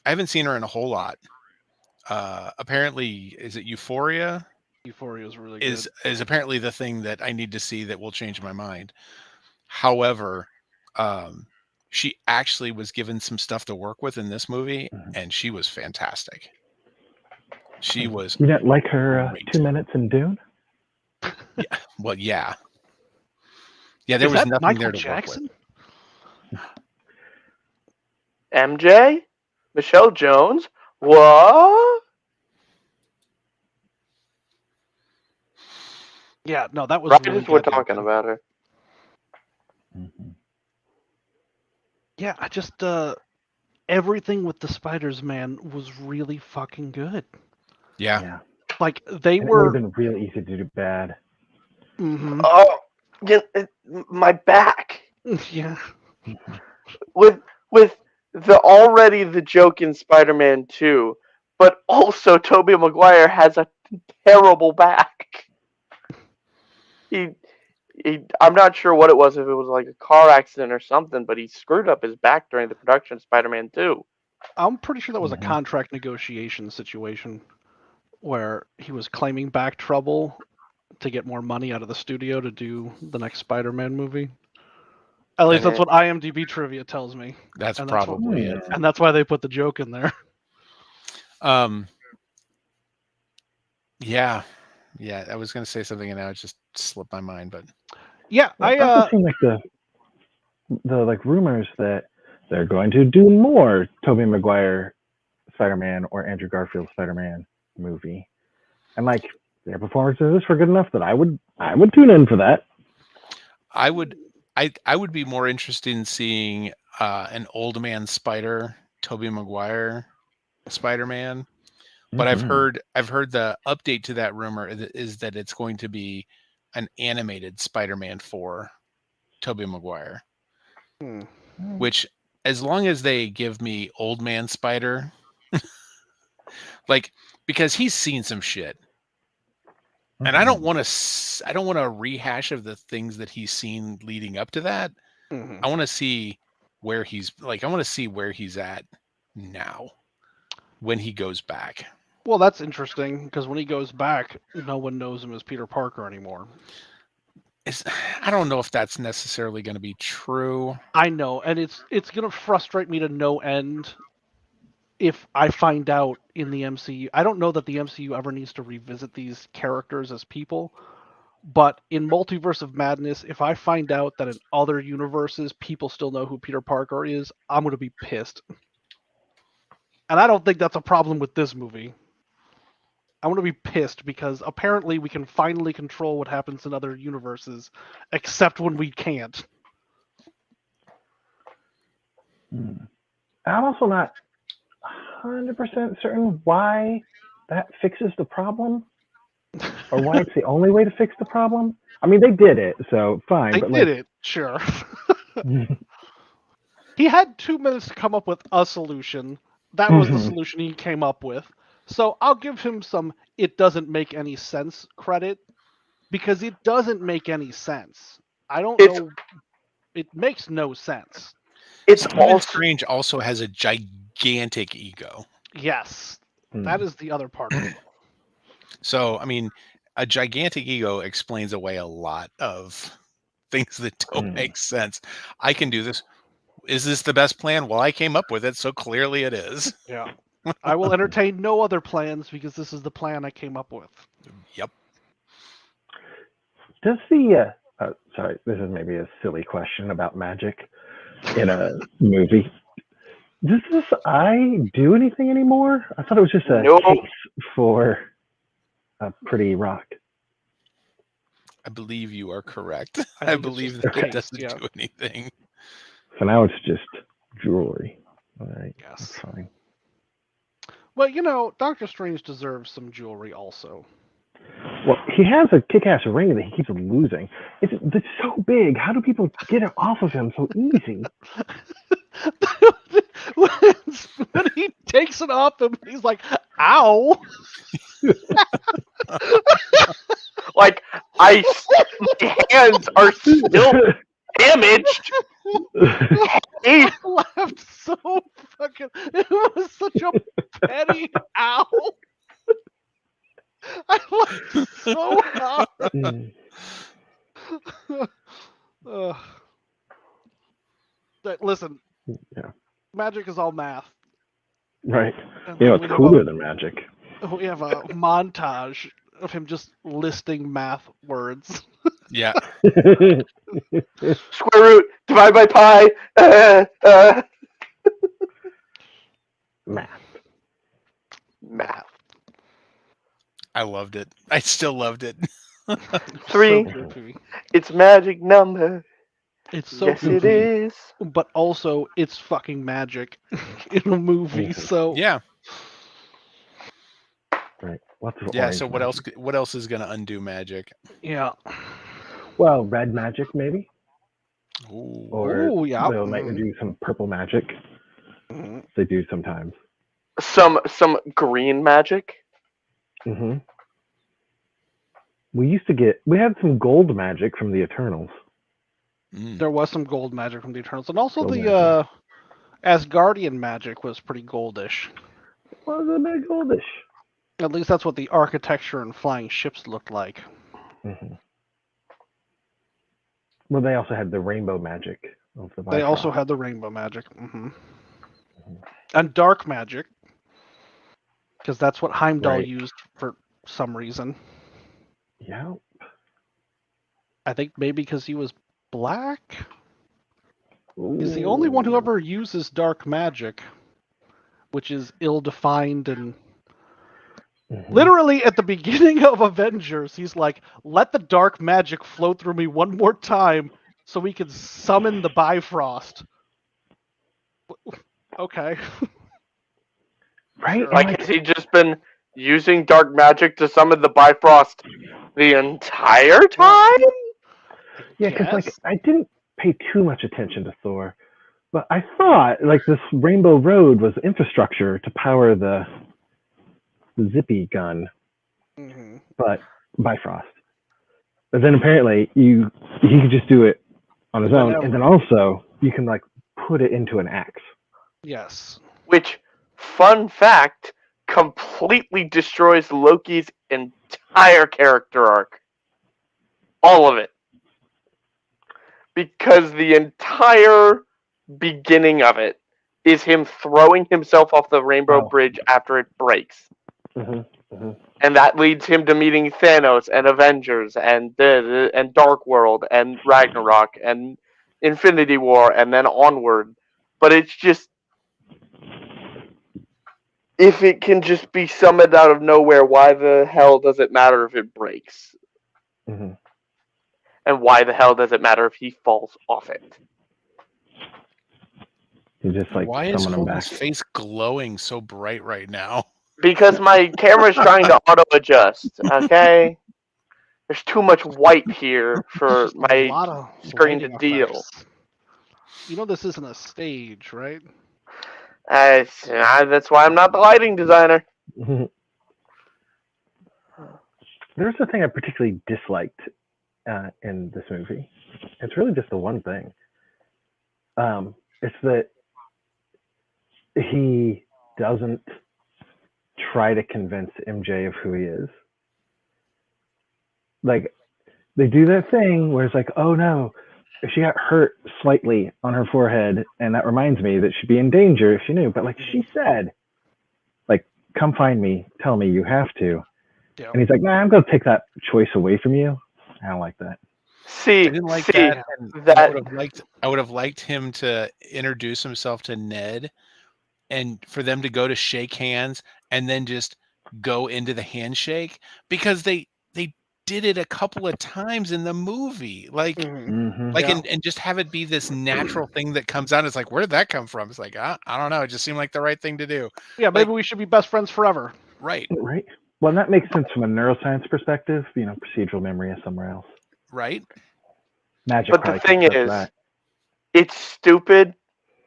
I haven't seen her in a whole lot. Apparently, is it Euphoria? Euphoria was really is good. is apparently the thing that I need to see that will change my mind. However, she actually was given some stuff to work with in this movie, and she was fantastic. She was You didn't like her great. 2 minutes in Dune? Well, yeah. Yeah, there Is was that nothing Michael there to Jackson? work MJ, Michelle Jones. What? Yeah, no, that was Right really as we're goddamn talking good. about her. Yeah, I just everything with the Spiders, man, was really fucking good. with. Yeah. Yeah. Like they And it would were. have been real easy to do bad. Mhm. Oh, yeah, my back. Yeah. with the joke in Spider-Man 2, but also Tobey Maguire has a terrible back. I'm not sure what it was, if it was like a car accident or something, but he screwed up his back during the production of Spider-Man 2. I'm pretty sure that was a Mhm. contract negotiation situation where he was claiming back trouble to get more money out of the studio to do the next Spider-Man movie. At least that's what IMDb trivia tells me. That's And that's what- probably it. And that's why they put the joke in there. Yeah. Yeah, I was going to say something and now it just slipped my mind, but Yeah, Well, it also seemed like the like rumors that they're going to do more Tobey Maguire Spider-Man or Andrew Garfield Spider-Man movie, and like their performances were good enough that I would tune in for that. I would be more interested in seeing an old man Spider, Tobey Maguire Spider-Man. But I've heard the update to that rumor is that it's going to be an animated Spider-Man 4, Tobey Maguire. Which, as long as they give me old man Spider, like, because he's seen some shit, and I don't want a rehash of the things that he's seen leading up to that. I want to see where he's at now when he goes back. Well, that's interesting because when he goes back, no one knows him as Peter Parker anymore. I don't know if that's necessarily going to be true. I know, and it's going to frustrate me to no end if I find out in the MCU. I don't know that the MCU ever needs to revisit these characters as people, but in Multiverse of Madness, if I find out that in other universes people still know who Peter Parker is, I'm going to be pissed. And I don't think that's a problem with this movie. I want to be pissed because apparently we can finally control what happens in other universes, except when we can't. I'm also not 100% certain why that fixes the problem, or why it's the only way to fix the problem. I mean, they did it, so fine. They did it, sure. He had 2 minutes to come up with a solution. That was the solution he came up with. So I'll give him some "it doesn't make any sense" credit, because it doesn't make any sense. I don't know. It makes no sense. It's Stephen Strange also has a gigantic ego. Yes, that is the other part of it. So, I mean, a gigantic ego explains away a lot of things that don't make sense. I can do this. Is this the best plan? Well, I came up with it, so clearly it is. Yeah. I will entertain no other plans because this is the plan I came up with. Yep. Does the sorry, this is maybe a silly question about magic in a movie. Does this eye do anything anymore? I thought it was just a case for a pretty rock. I believe you are correct. I believe that it doesn't do anything. So now it's just jewelry. All right. Yes. Fine. Well, you know, Doctor Strange deserves some jewelry also. Well, he has a kick-ass ring that he keeps losing. It's so big. How do people get it off of him so easy? When he takes it off him, he's like, "Ow!" Like, my hands are still damaged. I laughed so fucking. It was such a petty ow. I laughed Uh, listen, Yeah. magic is all math. Right. And You know, then it's cooler than magic. we have a montage of him just listing math words. Yeah. Square root, divide by pi. Math. Math. I loved it. I still loved it. Three. So goofy. It's magic number. It's so Yes, it goofy, is. but also it's fucking magic in a movie. Mhm. So Yeah. Right. Lots of Yeah. orange So what magic. else? What else is gonna undo magic? yeah. Well, red magic maybe, Ooh. or Ooh, yeah. they'll make do some purple magic. Mhm. They do sometimes. Some green magic. Hmm. We had some gold magic from the Eternals. Mm. There was some gold magic from the Eternals, and also Gold the Asgardian magic was pretty goldish. Well, a bit goldish. At least that's what the architecture and flying ships looked like. Hmm. Well, they also had the rainbow magic of the They also Bifrost. had the rainbow magic. And dark magic, because that's what Heimdall Right. used for some reason. Yeah. I think maybe because he was black. He's the only one who Ooh. ever uses dark magic, which is ill-defined and Mhm. literally at the beginning of Avengers, he's like, "Let the dark magic flow through me one more time, so we can summon the Bifrost." Okay. Right? Sure. And, Like, like, has he just been using dark magic to summon the Bifrost the entire time? yeah, because like Yes. I didn't pay too much attention to Thor, but I thought like this Rainbow Road was infrastructure to power the zippy gun, Mm-hmm. but Bifrost. But then apparently he could just do it on his own, Whenever. and then also you can like put it into an axe. Yes. Which, fun fact, completely destroys Loki's entire character arc. All of it. Because the entire beginning of it is him throwing himself off the Rainbow Oh. Bridge after it breaks. Mm-hmm. And that leads him to meeting Thanos and Avengers and Dark World and Ragnarok and Infinity War and then onward. But it's just, if it can just be summoned out of nowhere, why the hell does it matter if it breaks? Mm-hmm. And why the hell does it matter if he falls off it? You just like Why is summon him back. Hogan's face glowing so bright right now? Because my camera's trying to auto adjust, okay? There's too much white here for Just a my lot of screen to lighting deal. effects. You know this isn't a stage, right? That's why I'm not the lighting designer. There's a thing I particularly disliked in this movie. It's really just the one thing. It's that he doesn't try to convince MJ of who he is. Like, they do that thing where it's like, oh no, she got hurt slightly on her forehead, and that reminds me that she'd be in danger if she knew. But like she said, like, come find me, tell me you have to. Yeah. And he's like, nah, I'm gonna take that choice away from you. I don't like that. See, I didn't like that. And that- I would have liked him to introduce himself to Ned, and for them to go to shake hands and then just go into the handshake, because they did it a couple of times in the movie, like Mhm. like Yeah. and just have it be this natural thing that comes out. It's like, where did that come from? It's like, I don't know. It just seemed like the right thing to do. Yeah, maybe we should be best friends forever. Right. Right. Well, that makes sense from a neuroscience perspective. You know, procedural memory is somewhere else. Right. Magic. But the probably thing kicks up is, that. it's stupid,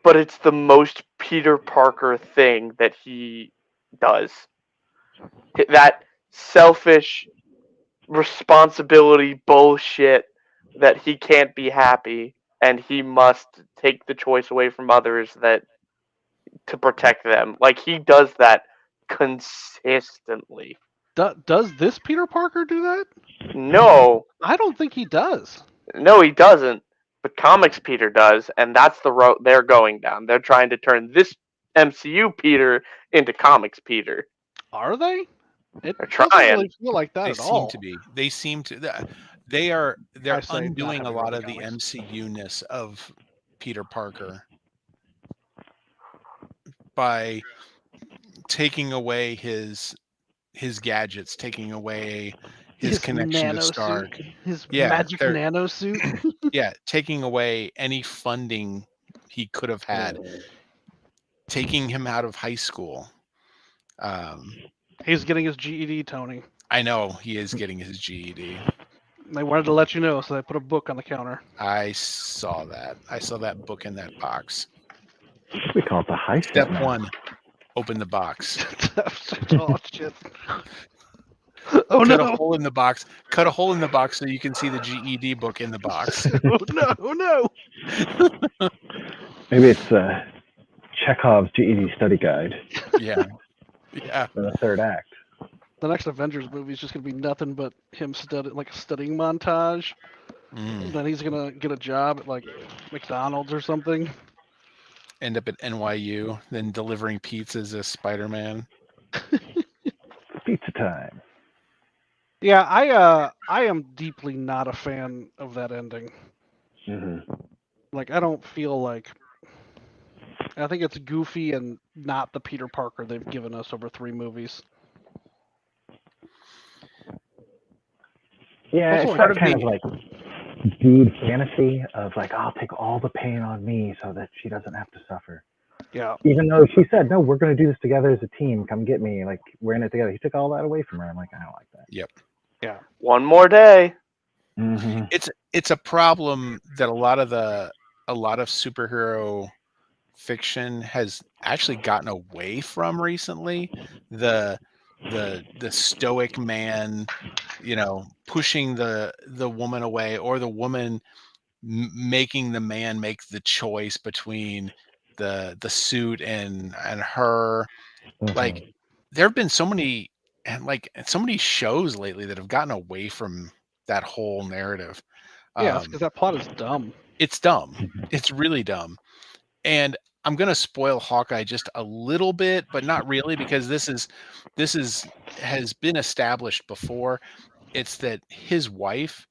but it's the most Peter Parker thing that he does. That selfish responsibility bullshit that he can't be happy and he must take the choice away from others that to protect them. Like, he does that consistently. Does this Peter Parker do that? No, I don't think he does. no, he doesn't. But comics Peter does, and that's the road they're going down. They're trying to turn this MCU Peter into comics Peter. Are they? It They're doesn't trying. really feel like that They at seem all. to be. They seem to. They're I say not undoing a having lot read of the comics. MCU-ness of Peter Parker by taking away his gadgets, taking away his connection to nano Stark. suit, his Yeah, magic they're- nano suit. Yeah, taking away any funding he could have had, taking him out of high school. He's getting his GED, Tony. I know he is getting his GED. They wanted to let you know, so they put a book on the counter. I saw that. I saw that book in that box. We call it the high Step now. 1, open the box. Oh shit! Oh Cut a no! hole in the box. Cut a hole in the box so you can see the GED book in the box. Oh no! Oh no! Maybe it's Chekhov's GED study guide Yeah. Yeah. for the third act. The next Avengers movie is just gonna be nothing but him studying, like a studying montage. Mm. Then he's gonna get a job at like McDonald's or something. End up at NYU, then delivering pizzas as Spider-Man. Pizza time. Yeah, I am deeply not a fan of that ending. Mm-hmm. Like, I don't feel like. I think it's goofy and not the Peter Parker they've given us over 3 movies. Yeah, Also, it's part that of kind the- of like dude fantasy of like, I'll take all the pain on me so that she doesn't have to suffer. Yeah. Even though she said, no, we're going to do this together as a team. Come get me. Like, we're in it together. He took all that away from her. I'm like, I don't like that. Yeah. One more day. Mm-hmm. It's a problem that a lot of superhero fiction has actually gotten away from recently. The stoic man, pushing the woman away, or the woman making the man make the choice between the suit and her. Mm-hmm. Like, there have been so many shows lately that have gotten away from that whole narrative. Yeah, because that plot is dumb. It's dumb. It's really dumb. And I'm gonna spoil Hawkeye just a little bit, but not really, because this has been established before. It's that his wife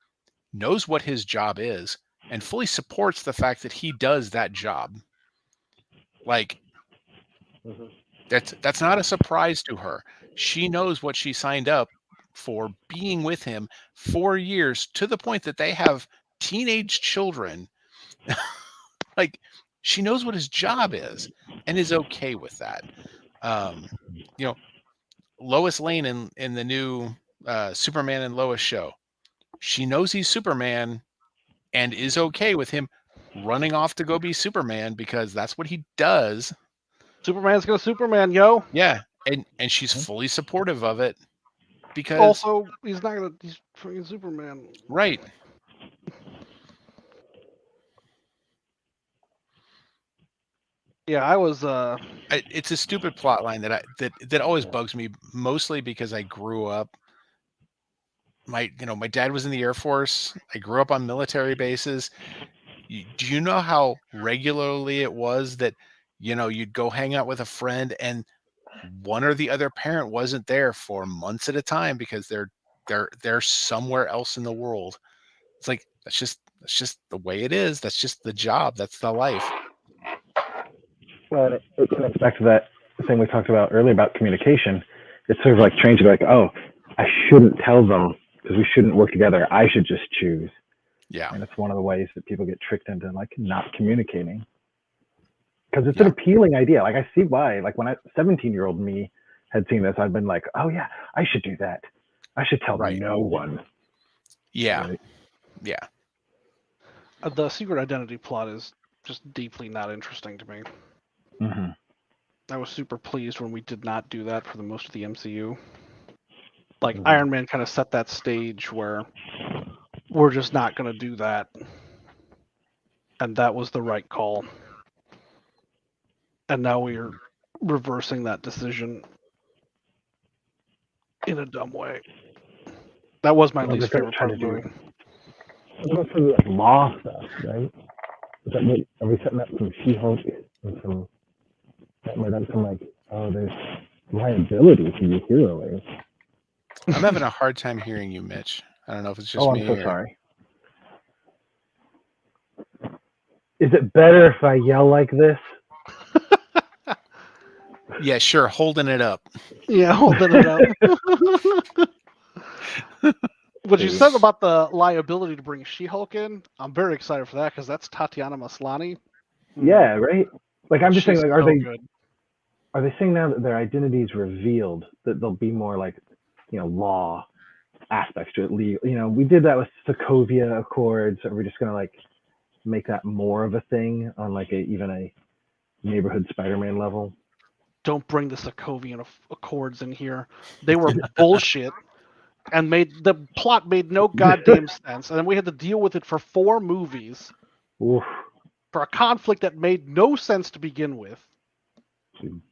knows what his job is and fully supports the fact that he does that job. Like, that's not a surprise to her. She knows what she signed up for, being with him 4 years, to the point that they have teenage children. Like, she knows what his job is and is okay with that. Lois Lane in the new Superman and Lois show, she knows he's Superman and is okay with him running off to go be Superman, because that's what he does. Superman's gonna Superman, yo. Yeah, and she's fully supportive of it, because Also, he's not gonna. He's freaking Superman. right. Yeah, I was. It's a stupid plot line that always bugs me, mostly because I grew up. My dad was in the Air Force. I grew up on military bases. Do you know how regularly it was that you'd go hang out with a friend and one or the other parent wasn't there for months at a time because they're somewhere else in the world? It's like, that's just the way it is. That's just the job. That's the life. Well, it connects back to that thing we talked about earlier about communication. It's sort of like trained to be like, oh, I shouldn't tell them because we shouldn't work together. I should just choose. Yeah. And it's one of the ways that people get tricked into like not communicating. Because it's an appealing idea. Like, I see why. Like, when 17-year-old me had seen this, I'd been like, oh yeah, I should do that. I should tell no one. Yeah. Right? Yeah. The secret identity plot is just deeply not interesting to me. Mm-hmm. I was super pleased when we did not do that for the most of the MCU. Like, Iron Man kind of set that stage where we're just not going to do that. And that was the right call. And now we're reversing that decision in a dumb way. That was my Well, least they're favorite trying part to of the do- movie. What about some like law stuff, right? Is that what, are we setting up some She-Hulk and some that might have some like, oh, there's liability to your hero is. I'm having a hard time hearing you, Mitch. I don't know if it's just Oh, I'm me so or sorry. Is it better if I yell like this? yeah, sure, holding it up. Yeah, holding it up. What you Please. said about the liability to bring She-Hulk in, I'm very excited for that because that's Tatiana Maslany. Yeah, right. Like I'm just saying, She's like, are so they good. are they saying now that their identity is revealed that there'll be more like, law aspects to it? Legal, we did that with Sokovia Accords. Are we just gonna like make that more of a thing on like even a neighborhood Spider-Man level? Don't bring the Sokovian Accords in here. They were bullshit, and the plot made no goddamn sense. And then we had to deal with it for 4 movies Oof, for a conflict that made no sense to begin with.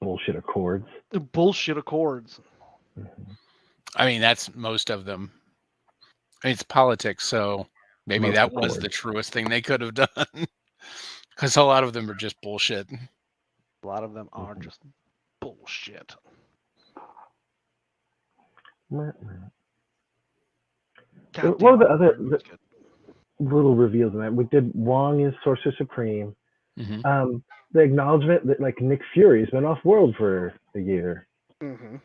bullshit Accords. The bullshit Accords. I mean, that's most of them. I mean, it's politics, so maybe Most that was Accords. the truest thing they could have done. Because a lot of them are just bullshit. A lot of them are just bullshit. What Goddamn, were the that other movie was good. little reveals in that? We did Wong is Sorcerer Supreme. Mm-hmm. The acknowledgement that like Nick Fury's been off world for a year. Mm-hmm.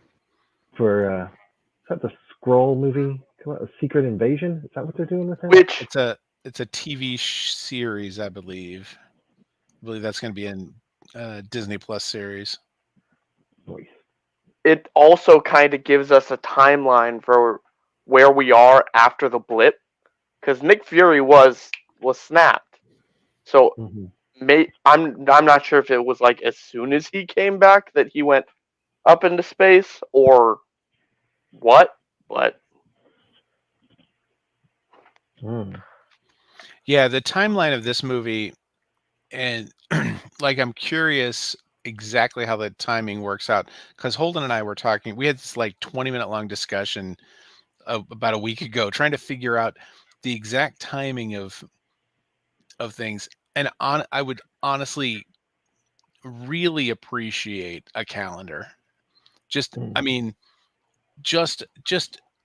For is that the Skrull movie? Come out, Secret Invasion? Is that what they're doing with him? Which It's a TV series, I believe. I believe that's going to be in Disney Plus series. Voice. it also kind of gives us a timeline for where we are after the blip, because Nick Fury was snapped. So Mm-hmm. I'm not sure if it was like as soon as he came back that he went up into space or what, but Yeah, the timeline of this movie, and like I'm curious exactly how the timing works out, because Holden and I were talking. We had this like 20-minute long discussion about a week ago, trying to figure out the exact timing of things. And I would honestly really appreciate a calendar. Just, I mean, just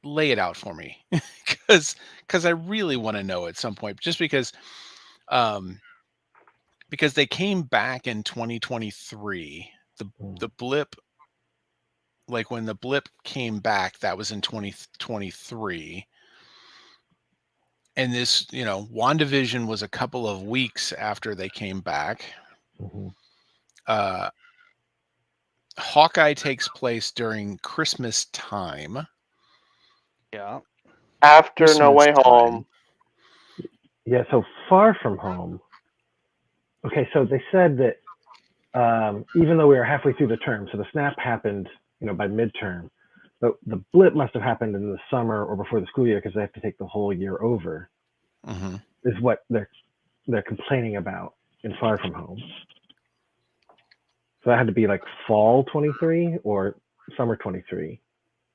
lay it out for me, because I really want to know at some point. Just because they came back in 2023. The blip, like when the blip came back, that was in 2023. And this, WandaVision was a couple of weeks after they came back. Mm-hmm. Hawkeye takes place during Christmas time. Yeah. after Christmas No Way time. Home. Yeah, so Far From Home. Okay, so they said that even though we were halfway through the term, so the snap happened, by midterm, but the blip must have happened in the summer or before the school year because they have to take the whole year over. Mm-hmm. Is what they're complaining about in Far From Home. So that had to be like fall 23 or summer 23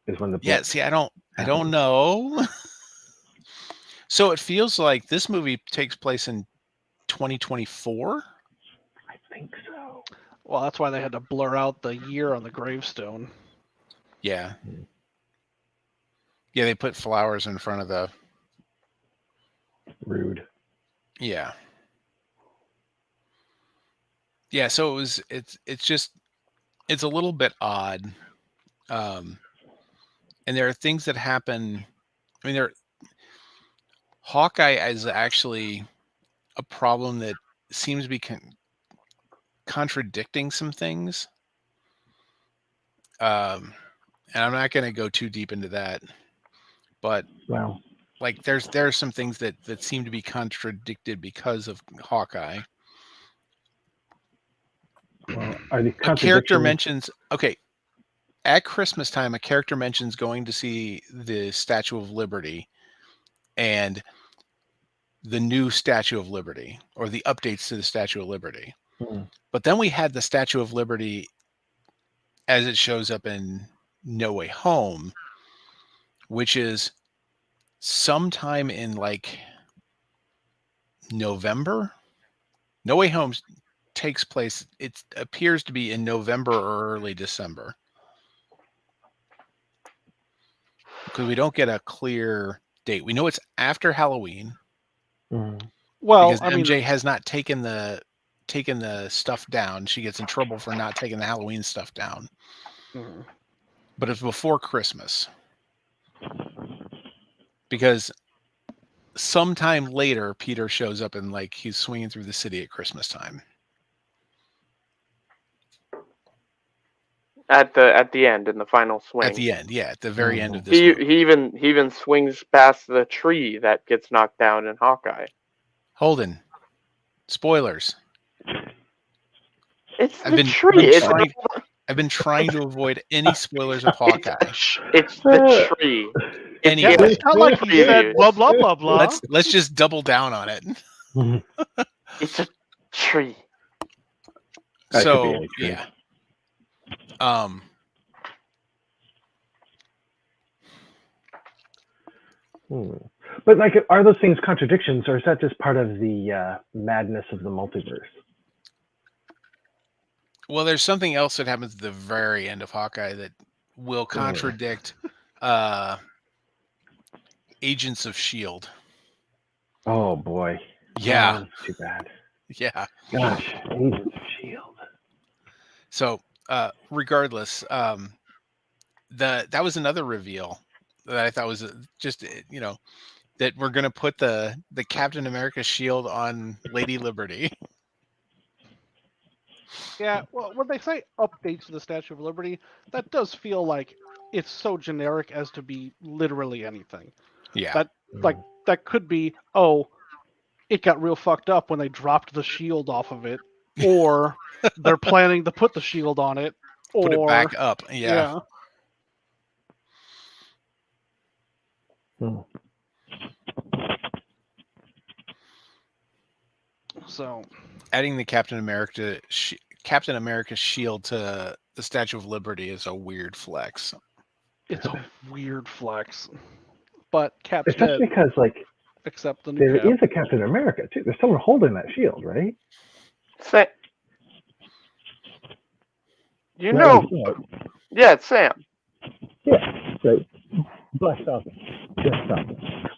is when the blip. Yeah, see, I don't know. So it feels like this movie takes place in 2024. I think so. Well, that's why they had to blur out the year on the gravestone. Yeah. Yeah, they put flowers in front of the. Rude. Yeah. Yeah, so it's a little bit odd. And there are things that happen. I mean, Hawkeye is actually a problem that seems to be contradicting some things. And I'm not going to go too deep into that, but Wow. like there are some things that seem to be contradicted because of Hawkeye. Well, are these A character contradictions? mentions, okay, at Christmas time, a character mentions going to see the Statue of Liberty and the new Statue of Liberty, or the updates to the Statue of Liberty. But then we had the Statue of Liberty as it shows up in No Way Home, which is sometime in like November. No Way Home takes place, it appears to be in November or early December. Because we don't get a clear date. We know it's after Halloween. Mm. Well, Because MJ has not taken the stuff down. She gets in trouble for not taking the Halloween stuff down. Mhm. But it's before Christmas. Because sometime later, Peter shows up and like he's swinging through the city at Christmas time. At the end, in the final swing. At the end, yeah, at the very end of this He movie. he even swings past the tree that gets knocked down in Hawkeye. Holden, spoilers. It's the tree. I've been trying to avoid any spoilers of Hawkeye. It's the tree. Anyway, it's not like he said blah blah blah blah. Let's just double down on it. It's a tree. That could be So any tree. yeah. But like, are those things contradictions, or is that just part of the madness of the multiverse? Well, there's something else that happens at the very end of Hawkeye that will contradict Agents of S.H.I.E.L.D. Oh boy. Yeah. Too bad. Yeah. Gosh, Agents of S.H.I.E.L.D. So, regardless, that was another reveal that I thought was just, that we're going to put the Captain America shield on Lady Liberty. Yeah, well, when they say updates to the Statue of Liberty, that does feel like it's so generic as to be literally anything. Yeah. That could be, oh, it got real fucked up when they dropped the shield off of it, or they're planning to put the shield on it, or put it back up. Yeah. So adding the Captain America shield to the Statue of Liberty is a weird flex. It's a weird flex, but Cap's especially dead, because like except the new there Cap. is a Captain America too. There's someone holding that shield, right? Sam. Yeah, it's Sam. Yeah, right. Black Falcon.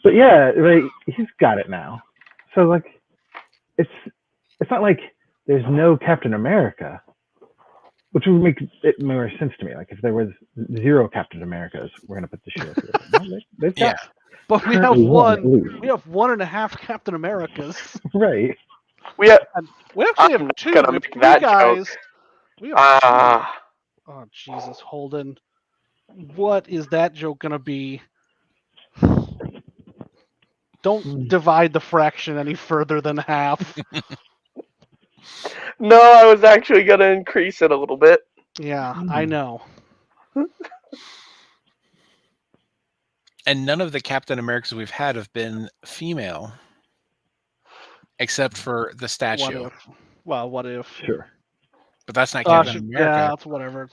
But yeah, right. He's got it now. So like, it's not like there's no Captain America, which would make it more sense to me. Like if there was 0 Captain Americas, we're gonna put the shield here. They've got But we have one. We have 1.5 Captain Americas. Right. We actually have 2. We have 2 guys. Joke. We have 2. Oh Jesus, Holden. What is that joke gonna be? Don't divide the fraction any further than half. No, I was actually gonna increase it a little bit. Yeah, I know. And none of the Captain Americas we've had have been female, except for the statue. What if? Sure. But that's not Captain America. Yeah, that's whatever.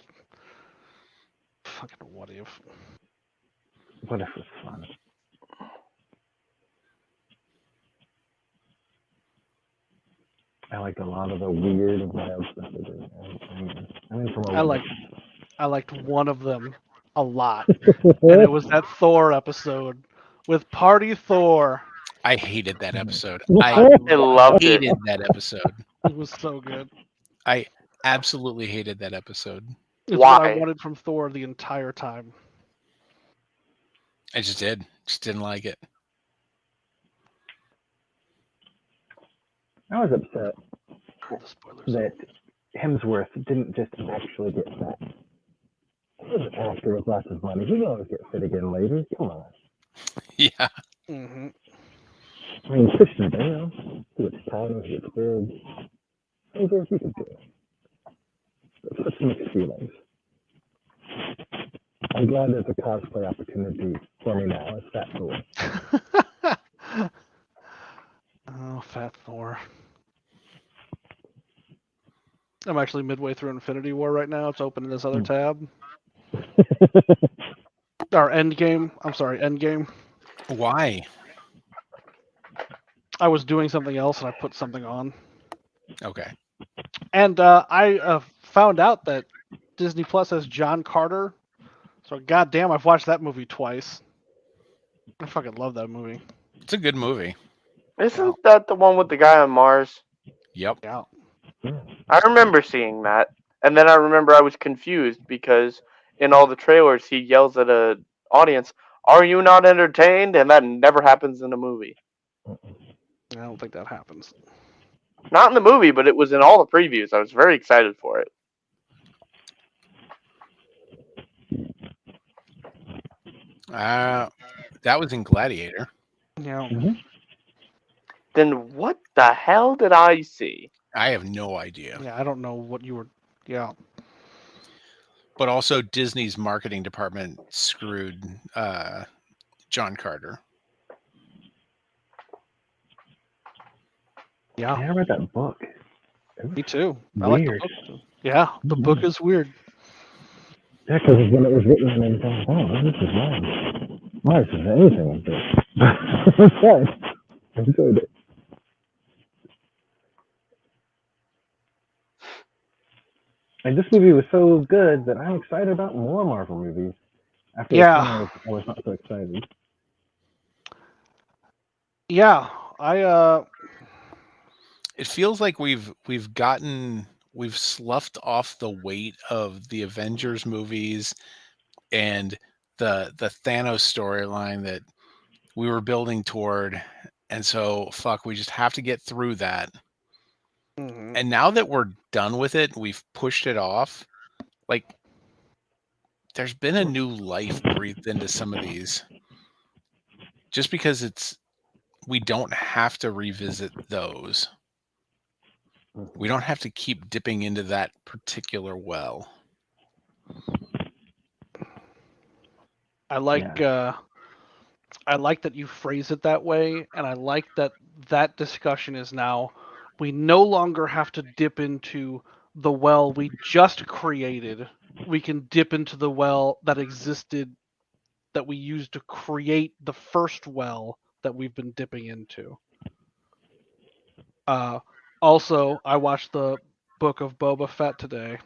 Fucking what if? What if it's fun? I liked a lot of the weird and wild stuff they did. I liked one of them a lot, and it was that Thor episode with Party Thor. I hated that episode. I loved hated that episode. It was so good. I absolutely hated that episode. It's what I wanted from Thor the entire time. I just didn't like it. I was upset that Hemsworth didn't just actually get fat. He was an actor with lots of money. He'd always get fit again later. Come on. Yeah. Mm-hmm. I mean, Christian Bale, he gets tired, he gets big. Hemsworth, you can do it. Such mixed feelings. I'm glad there's a cosplay opportunity for me now as Fat Thor. Oh, Fat Thor. I'm actually midway through Infinity War right now. It's open in this other tab. Or Endgame. I'm sorry, Endgame. Why? I was doing something else and I put something on. Okay. And I found out that Disney Plus has John Carter. So goddamn, I've watched that movie twice. I fucking love that movie. It's a good movie. Isn't that the one with the guy on Mars? Yep. Yeah. I remember seeing that, and then I remember I was confused because in all the trailers he yells at a audience, "Are you not entertained?" And that never happens in a movie. I don't think that happens. Not in the movie, but it was in all the previews. I was very excited for it. That was in Gladiator. Yeah. Then what the hell did I see? I have no idea. Yeah, I don't know what you were. Yeah. But also Disney's marketing department screwed John Carter. Yeah. I read that book. Me too. I like the Weird. book too. Yeah, the book is weird. Yeah, because when it was written, and everything, oh, this is Mars. Mars is anything like this. It's fine. I enjoyed it. And this movie was so good that I'm excited about more Marvel movies. After Yeah. I was not so excited. Yeah, It feels like we've sloughed off the weight of the Avengers movies and the Thanos storyline that we were building toward, and so we just have to get through that. mhm. And now that we're done with it, we've pushed it off. Like, there's been a new life breathed into some of these, just because we don't have to revisit those. We don't have to keep dipping into that particular well. I like that you phrase it that way, and I like that discussion is now we no longer have to dip into the well we just created. We can dip into the well that existed that we used to create the first well that we've been dipping into. Also, I watched the Book of Boba Fett today.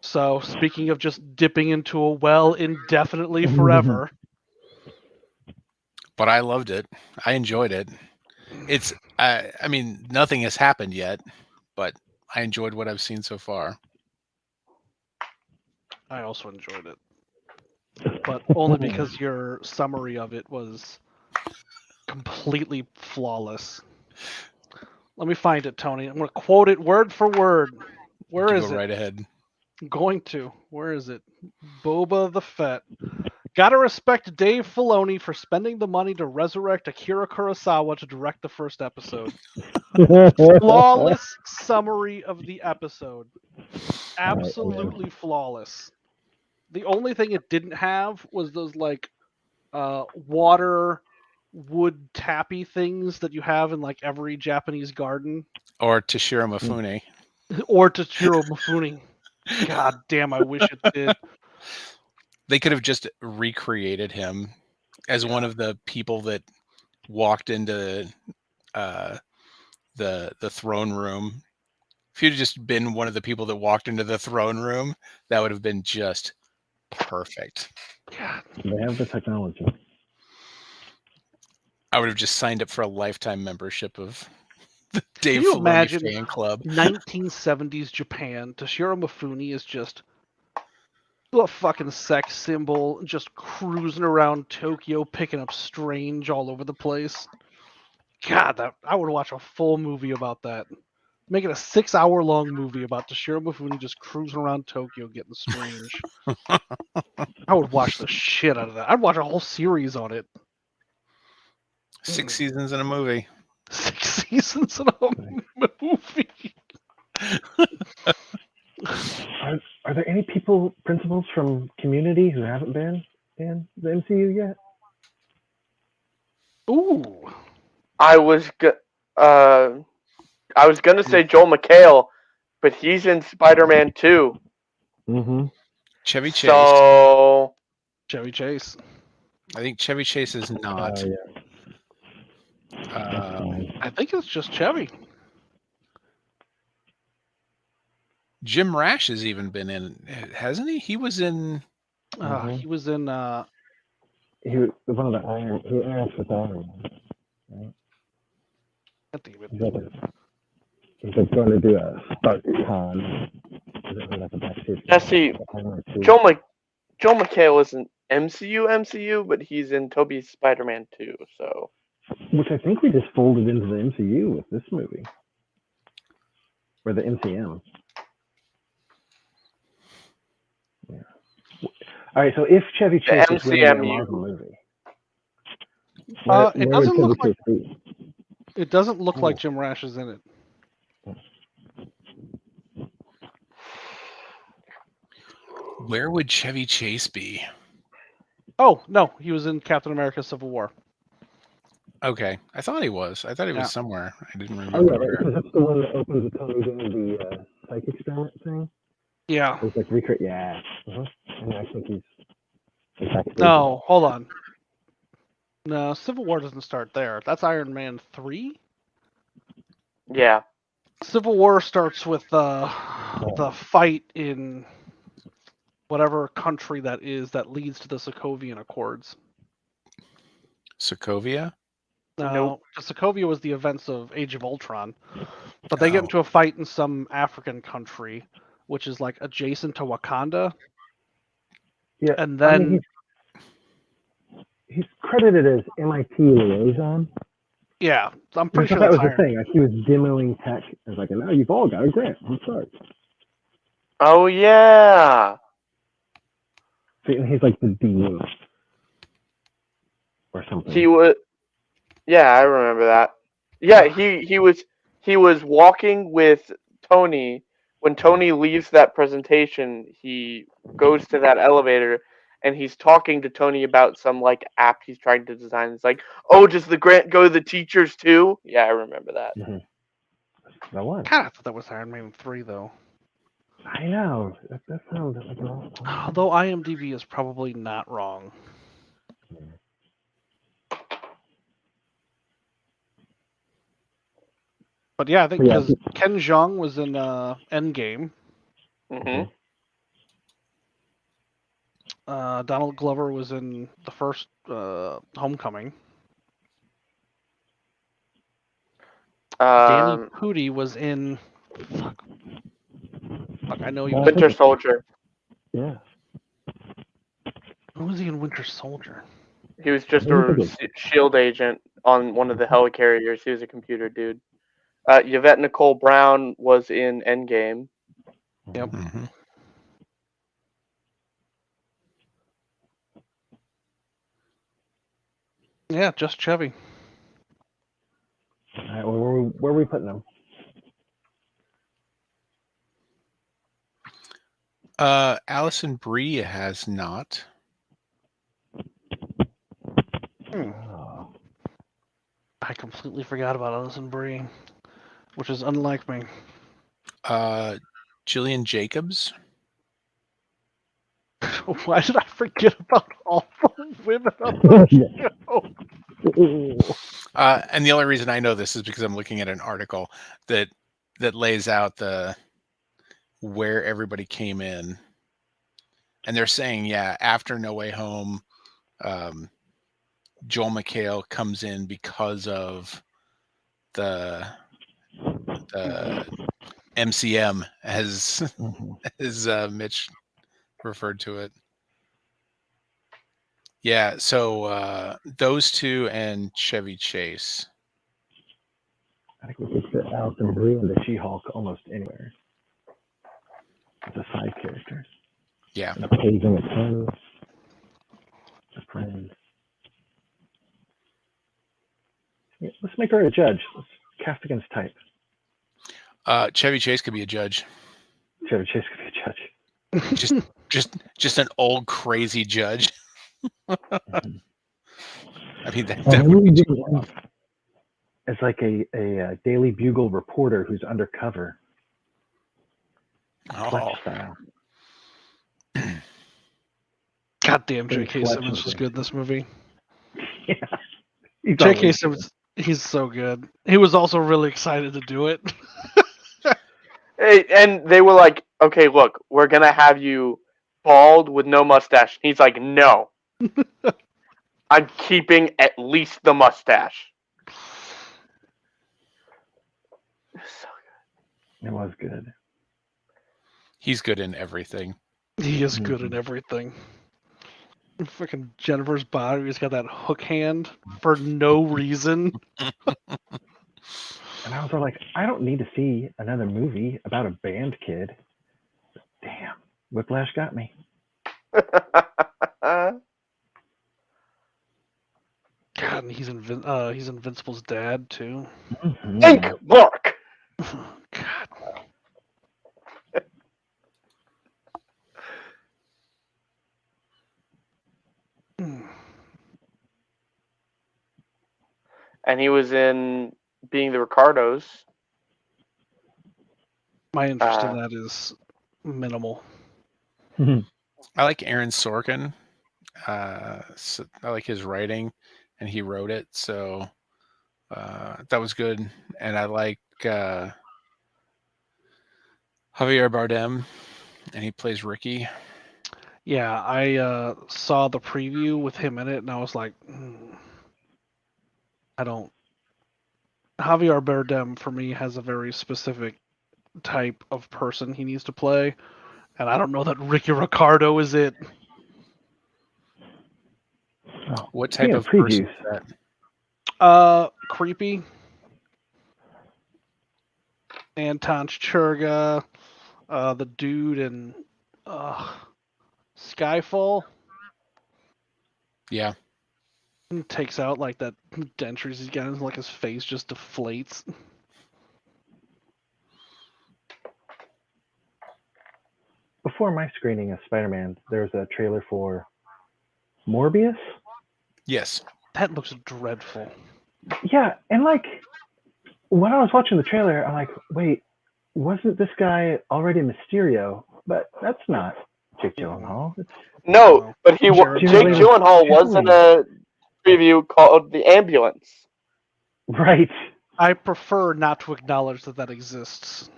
So, speaking of just dipping into a well indefinitely forever. But I loved it. I enjoyed it. I mean, nothing has happened yet, but I enjoyed what I've seen so far. I also enjoyed it. But only because your summary of it was completely flawless. Let me find it, Tony. I'm going to quote it word for word. Where is Go it? right ahead. I'm going to. Where is it? Boba the Fett. Gotta respect Dave Filoni for spending the money to resurrect Akira Kurosawa to direct the first episode. Flawless summary of the episode. Absolutely flawless. The only thing it didn't have was those like water wood tappy things that you have in like every Japanese garden. Or Toshiro Mifune. Or Toshiro Mifune. God damn, I wish it did. They could have just recreated him as one of the people that walked into the throne room. If you'd just been one of the people that walked into the throne room, that would have been just perfect. God. They have the technology. I would have just signed up for a lifetime membership of the Dave Can you Filoni imagine fan club. 1970s Japan? Toshiro Mifune is just a fucking sex symbol, just cruising around Tokyo, picking up strange all over the place. God, I would watch a full movie about that. Make it a 6-hour-long movie about Toshiro Mifune just cruising around Tokyo getting strange. I would watch the shit out of that. I'd watch a whole series on it. 6 seasons in a movie. 6 seasons in a movie. Are there any principals from Community who haven't been in the MCU yet? Ooh. I was gonna say Joel McHale, but he's in Spider-Man 2. Mm-hmm. Chevy Chase. So Chevy Chase. I think Chevy Chase is not. Yeah. That's fine. I think it's just Chevy. Jim Rash has even been in, hasn't he? He was in. Mhm. He was in. He was one of the Iron. He asked with Iron Man. I think it- He's like going to do a Spark Con. Is it like a backstage? Jesse, Iron Man 2. Joel McHale isn't MCU, but he's in Tobey's Spider-Man 2. So Which I think we just folded into the MCU with this movie. Or the MCM. Yeah. All right, so if Chevy Chase is going to be a MCMU. Marvel movie, It where doesn't would look Chevy like Chase be? it doesn't look like Jim Rash is in it. Where would Chevy Chase be? Oh no, he was in Captain America: Civil War. Okay, I thought he was. I thought he was Yeah. somewhere. I didn't Oh, remember yeah, where. because that's the one that opens the Tony doing the psych experiment thing. Yeah. It's like recreate. Yeah. And I think he's. No, hold on. No, Civil War doesn't start there. That's Iron Man 3. yeah, Civil War starts with the fight in whatever country that is that leads to the Sokovian Accords. Sokovia? No, Nope. the Sokovia was the events of Age of Ultron, but they get Oh. into a fight in some African country, which is like adjacent to Wakanda, Yeah. and then I mean, he's credited as MIT liaison. yeah, I'm I pretty thought sure that that's was the Iron. thing. Like he was demoing tech. I was like, no, you've all got a grant. I'm sorry. oh yeah. See, and he's like the dean or something. He was. Yeah, I remember that. Yeah, he was walking with Tony. When Tony leaves that presentation, he goes to that elevator and he's talking to Tony about some like app he's trying to design. It's like, oh, does the grant go to the teachers too? Yeah, I remember that. Mm-hmm. That one. God, I thought that was Iron Man 3 though. I know. That sounds like an awful. Although IMDb is probably not wrong. But yeah, I think Yeah. because Ken Jeong was in Endgame. hmm Donald Glover was in the first Homecoming. Danny Pudi was in. Fuck, I know he was. Winter Soldier. Yeah. Who was he in Winter Soldier? He was just a shield agent on one of the helicarriers. He was a computer dude. Yvette Nicole Brown was in Endgame. Yep. Mhm. Yeah, just Chevy. All right, well, where are we putting them? Alison Brie has not. Oh. I completely forgot about Alison Brie, which is unlike me. Jillian Jacobs. Why did I forget about all the women on the show? And the only reason I know this is because I'm looking at an article that lays out where everybody came in, and they're saying, yeah, after No Way Home, Joel McHale comes in because of the MCM, as Mitch referred to it. Yeah, so those two and Chevy Chase. I think we could fit Alison Brie into She-Hulk almost anywhere. As a side character. Yeah. And a paging attorney. A friend. Yeah, let's make her a judge. Let's cast against type. Chevy Chase could be a judge. Chevy Chase could be a judge. Just an old crazy judge. I mean, that would would be be as like a Daily Bugle reporter who's undercover. Oh. Fletch style. God damn, J.K. Flesh Simmons and was things. good in this movie. Yeah. He's J.K. always Simmons, he's so good. He was also really excited to do it. Hey, and they were like, "Okay, look, we're gonna have you bald with no mustache." He's like, "No, I'm keeping at least the mustache." So good. It was good. He's good in everything. He is good in everything. Freaking Jennifer's body, he's got that hook hand for no reason. And I was like, I don't need to see another movie about a band kid. Damn, Whiplash got me. God, and he's Invincible's dad too. Mhm. Ink Mark. God. And he was in Being the Ricardos. My interest in that is minimal. I like Aaron Sorkin. So I like his writing, and he wrote it, so that was good. And I like Javier Bardem, and he plays Ricky. Yeah, I saw the preview with him in it, and I was like, I don't. Javier Bardem for me has a very specific type of person he needs to play, and I don't know that Ricky Ricardo is it. Oh, What type speaking of person previews, is that? Creepy. Anton Churga, the dude in Skyfall. Yeah. He takes out like that dentures he's got, and like his face just deflates. before my screening of Spider-Man, there was a trailer for Morbius. Yes. That looks dreadful. Yeah, and like when I was watching the trailer, I'm like, wait, wasn't this guy already Mysterio? But that's not Jake Gyllenhaal. It's, No, but he Jared Jake Leto. Gyllenhaal was in a preview called The Ambulance. right. I prefer not to acknowledge that exists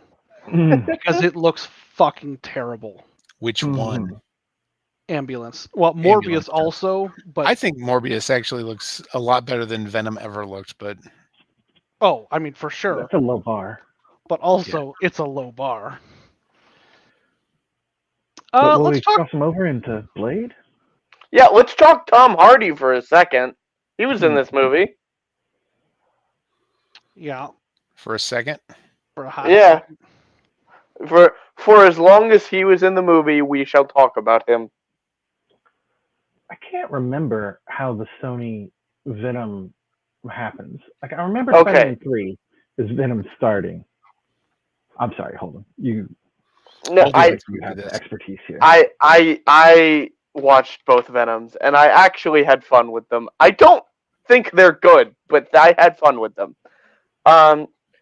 Mm. because it looks fucking terrible. Which Mhm. one? Ambulance. Well, Morbius Ambulance does. also, but I think Morbius actually looks a lot better than Venom ever looked, but oh, I mean for sure. That's a low bar. But also, it's a low bar. But will Let's we talk. cross him over into Blade? Yeah, let's talk Tom Hardy for a second. He was in this movie. Yeah, for a second. for a hot Yeah. second. For as long as he was in the movie, we shall talk about him. I can't remember how the Sony Venom happens. Like I remember Okay. Spider-Man 3 is Venom starting. I'm sorry, hold on. You No, I'll you have the expertise here. I watched both Venoms, and I actually had fun with them. I don't think they're good, but I had fun with them.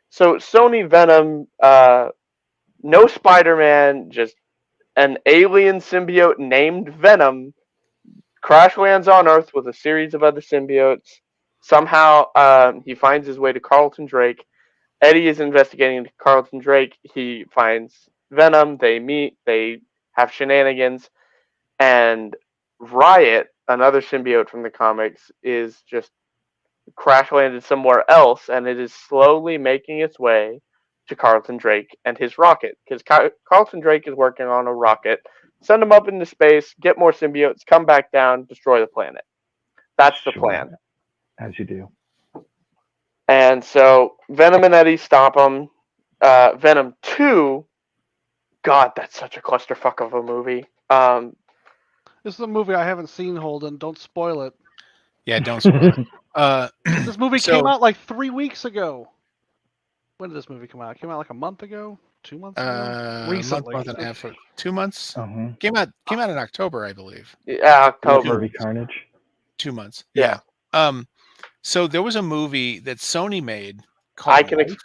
So Sony Venom, no Spider-Man, just an alien symbiote named Venom crash lands on Earth with a series of other symbiotes. Somehow, he finds his way to Carlton Drake. Eddie is investigating Carlton Drake. He finds Venom. They meet. They have shenanigans. And Riot, another symbiote from the comics, is just crash landed somewhere else, and it is slowly making its way to Carlton Drake and his rocket. Because Carlton Drake is working on a rocket. Send him up into space, get more symbiotes, come back down, destroy the planet. That's the plan. As you do. And so Venom and Eddie stop him. Venom 2, God, that's such a clusterfuck of a movie. This is a movie I haven't seen, Holden. Don't spoil it. Yeah, don't spoil it. This movie So- came out like 3 weeks ago. When did this movie come out? It came out like a month ago? 2 months ago? Recently. month and a half, 2 months. Uh-huh. Came out in October, I believe. Yeah, October. Movie Carnage. 2 months. Yeah. So there was a movie that Sony made called I can Life.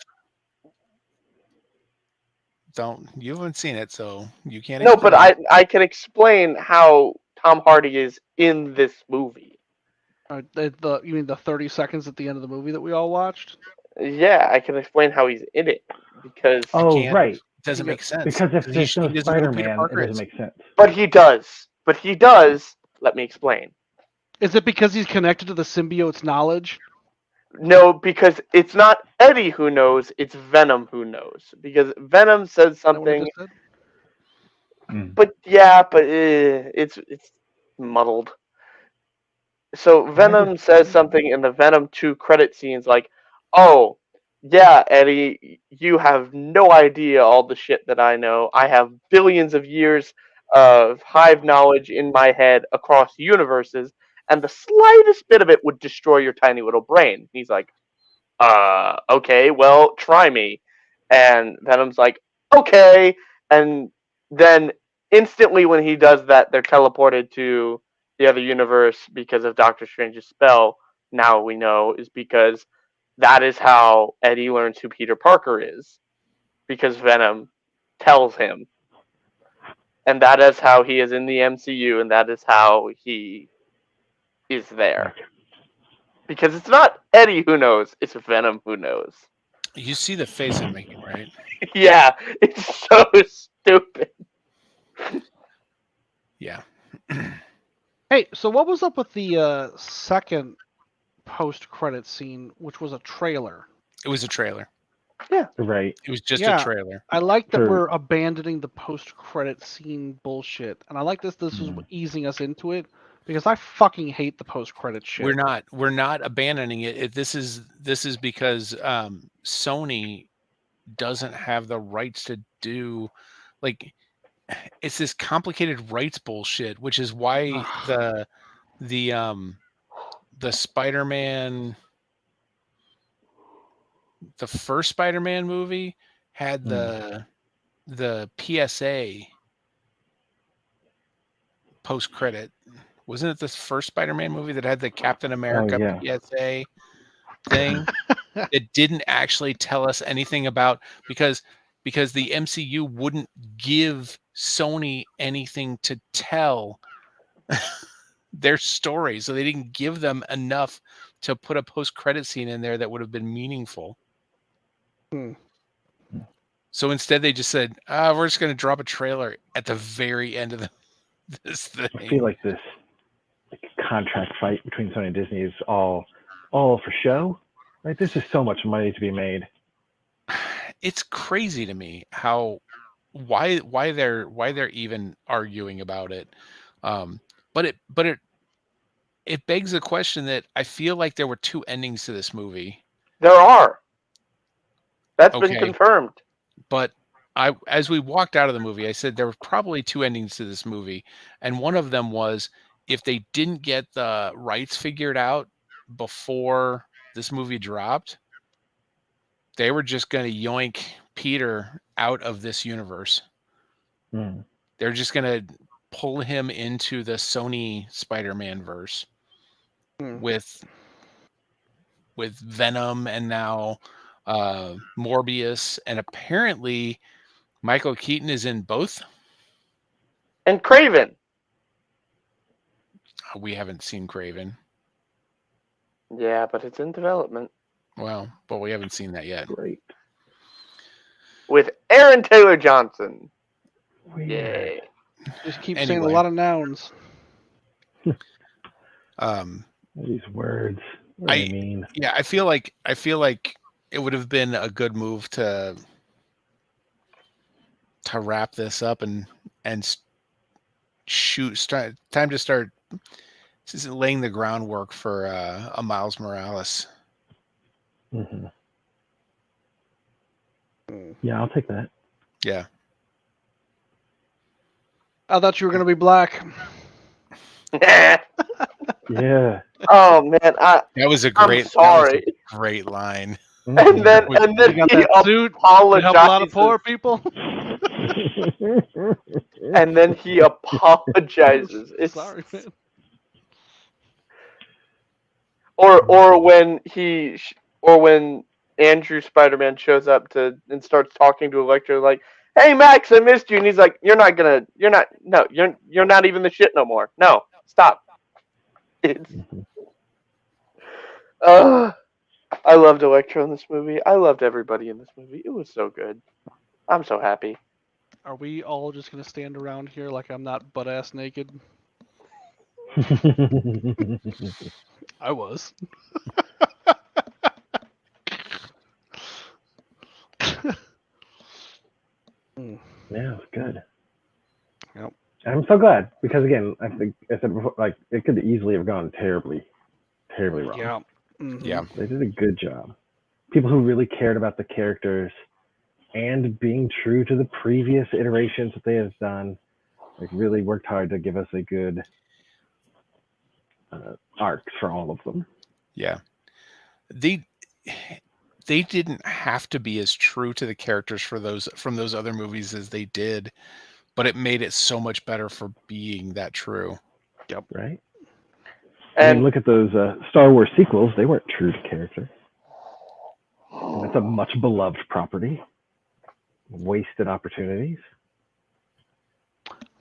You haven't seen it, so you can't. No, but explain it. I can explain how Tom Hardy is in this movie. You mean the 30 seconds at the end of the movie that we all watched? Yeah, I can explain how he's in it because. Oh, can't. right. It doesn't make sense. Because if there's no he doesn't know who Peter Spider-Man, it Parker doesn't is. make sense. But he does. Let me explain. Is it because he's connected to the symbiote's knowledge? No, because it's not Eddie who knows, it's Venom who knows. Because Venom says Is that what I something, just said? but it's muddled. So Venom says something in the Venom 2 credit scenes like, "Oh, yeah, Eddie, you have no idea all the shit that I know. I have billions of years of hive knowledge in my head across universes, and the slightest bit of it would destroy your tiny little brain." He's like, okay, well, try me. And Venom's like, okay. And then instantly when he does that, they're teleported to the other universe because of Doctor Strange's spell. Now we know is because that is how Eddie learns who Peter Parker is. Because Venom tells him. And that is how he is in the MCU, and that is how he is there. Because it's not Eddie who knows, it's Venom who knows. You see the face I'm making, right? Yeah, it's so stupid. Yeah. Hey, so what was up with the second post-credit scene, which was a trailer? It was a trailer. Right. It was just Yeah. a trailer. I like that Sure. we're abandoning the post-credit scene bullshit, and I like this. This is easing us into it because I fucking hate the post-credit shit. We're not abandoning it. This is because Sony doesn't have the rights to do, like, it's this complicated rights bullshit, which is why the Spider-Man, the first Spider-Man movie had the PSA post credit. Wasn't it the first Spider-Man movie that had the Captain America PSA thing? It didn't actually tell us anything about, because the MCU wouldn't give Sony anything to tell their story, so they didn't give them enough to put a post-credit scene in there that would have been meaningful. So instead they just said, we're just going to drop a trailer at the very end of this thing. I feel like this contract fight between Sony and Disney is all for show. Right? This is so much money to be made. It's crazy to me why they're even arguing about it. But it begs the question that I feel like there were two endings to this movie. There are. That's been confirmed. But as we walked out of the movie, I said there were probably two endings to this movie, and one of them was if they didn't get the rights figured out before this movie dropped, they were just going to yoink Peter out of this universe. They're just going to pull him into the Sony Spider-Man verse with Venom and now Morbius, and apparently Michael Keaton is in both. And Kraven. We haven't seen Kraven. Yeah, but it's in development. Well, but we haven't seen that yet. Great. With Aaron Taylor Johnson. Weird. Yay. Just keep saying a lot of nouns. These words. What do they mean? Yeah, I feel like it would have been a good move to wrap this up and time to start laying the groundwork for a Miles Morales. Yeah, I'll take that. Yeah. I thought you were going to be black. Yeah. Oh man, that was a great. I'm sorry. That was a great line. And then You got he that suit to help a lot of apologizes. poor people. And then he apologizes. It's, Sorry, man. or when Andrew Spider-Man shows up and starts talking to Electro like, "Hey Max, I missed you," and he's like, you're not even the shit no more. No, stop. It's, I loved Electro in this movie. I loved everybody in this movie. It was so good. I'm so happy. Are we all just gonna stand around here like I'm not butt ass naked? I was. Yeah, it's good. Yep. I'm so glad because again, I think I said before, like it could easily have gone terribly wrong. Yeah. Mhm. Yeah. They did a good job. People who really cared about the characters and being true to the previous iterations that they have done, like really worked hard to give us a good arcs for all of them. Yeah. They didn't have to be as true to the characters from those other movies as they did, but it made it so much better for being that true. Yep. Right. I And mean, look at those Star Wars sequels. They weren't true to character. And that's a much beloved property. Wasted opportunities.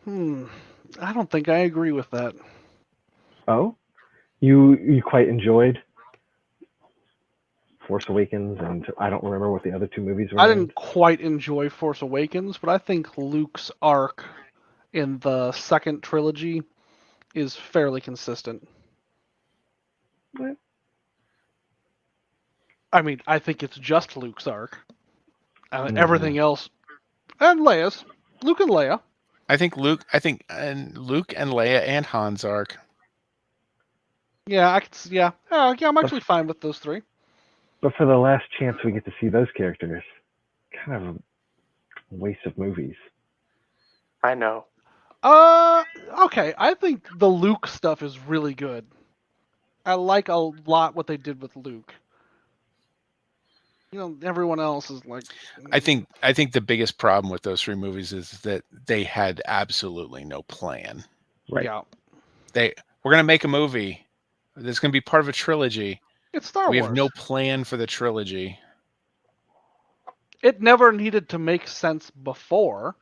I don't think I agree with that. Oh, you quite enjoyed Force Awakens, and I don't remember what the other two movies were. I didn't quite enjoy Force Awakens, but I think Luke's arc in the second trilogy is fairly consistent. What? I mean, I think it's just Luke's arc. Everything else, and Leia's. Luke and Leia. I think Luke and Leia and Han's arc. Yeah, I could. Yeah, I'm actually fine with those three. But for the last chance we get to see those characters, kind of a waste of movies. I know. Okay. I think the Luke stuff is really good. I like a lot what they did with Luke. You know, everyone else is like. I think the biggest problem with those three movies is that they had absolutely no plan. Right. Yeah. We're gonna make a movie that's gonna be part of a trilogy. It's Star We Wars. have no plan for the trilogy. It never needed to make sense before.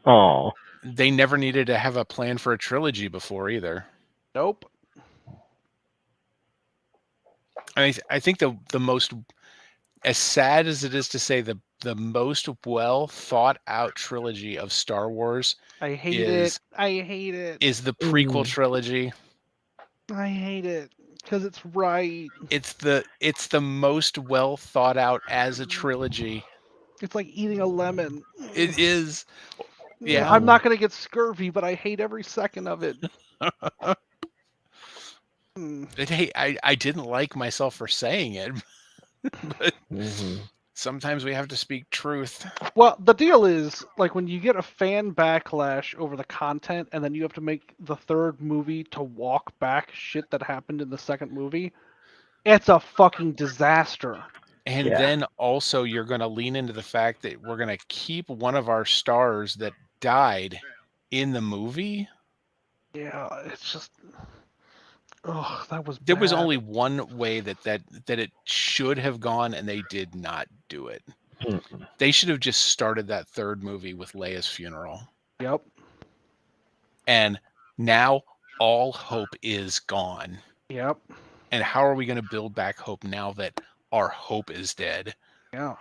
Oh. They never needed to have a plan for a trilogy before either. Nope. I think the most, as sad as it is to say, the most well thought out trilogy of Star Wars I hate it. is the prequel trilogy. I hate it because it's right. It's the most well thought out as a trilogy. It's like eating a lemon. It is. Yeah. I'm not gonna get scurvy, but I hate every second of it. Hey, I didn't like myself for saying it, but sometimes we have to speak truth. Well, the deal is, like, when you get a fan backlash over the content, and then you have to make the third movie to walk back shit that happened in the second movie, it's a fucking disaster. And then also you're going to lean into the fact that we're going to keep one of our stars that died in the movie. Yeah, it's just... Oh, that was bad. There was only one way that it should have gone, and they did not do it. They should have just started that third movie with Leia's funeral. Yep. And now all hope is gone. Yep. And how are we going to build back hope now that our hope is dead? Yeah.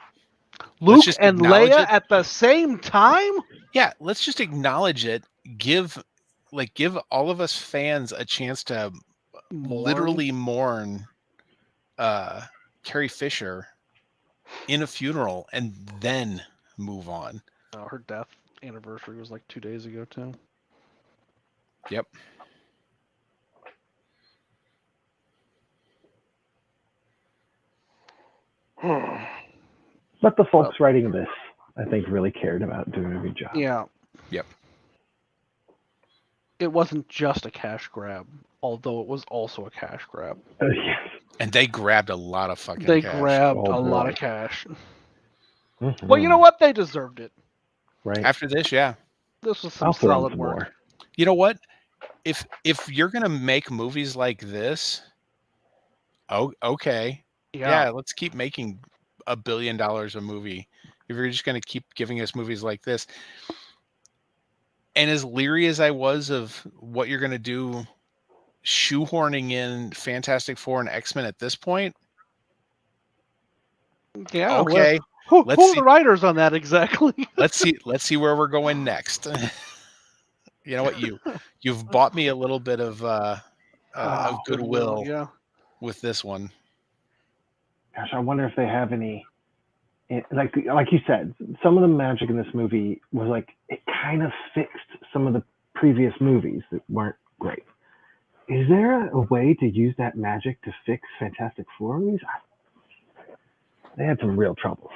Luke and Leia it. at the same time? Yeah, let's just acknowledge it. Give all of us fans a chance to literally mourn Carrie Fisher in a funeral and then move on. Her death anniversary was like 2 days ago too. Yep. But the folks writing this, I think, really cared about doing a good job. Yeah. Yep. It wasn't just a cash grab, although it was also a cash grab. Yes. And they grabbed a lot of fucking They cash. grabbed Oh, a lot boy. of cash. Well, you know what? They deserved it. Right. After this, yeah. This was some I'll throw in solid some work. more. You know what? If you're gonna make movies like this, okay. Yeah, let's keep making $1 billion a movie if you're just going to keep giving us movies like this. And as leery as I was of what you're going to do, shoehorning in Fantastic Four and X-Men at this point, Yeah. okay, Who let's are see. the writers on that exactly? let's see where we're going next. You know what, you've bought me a little bit of goodwill Yeah. with this one. Gosh, I wonder if they have any. Like you said, some of the magic in this movie was like it kind of fixed some of the previous movies that weren't great. Is there a way to use that magic to fix Fantastic Four movies? They had some real troubles.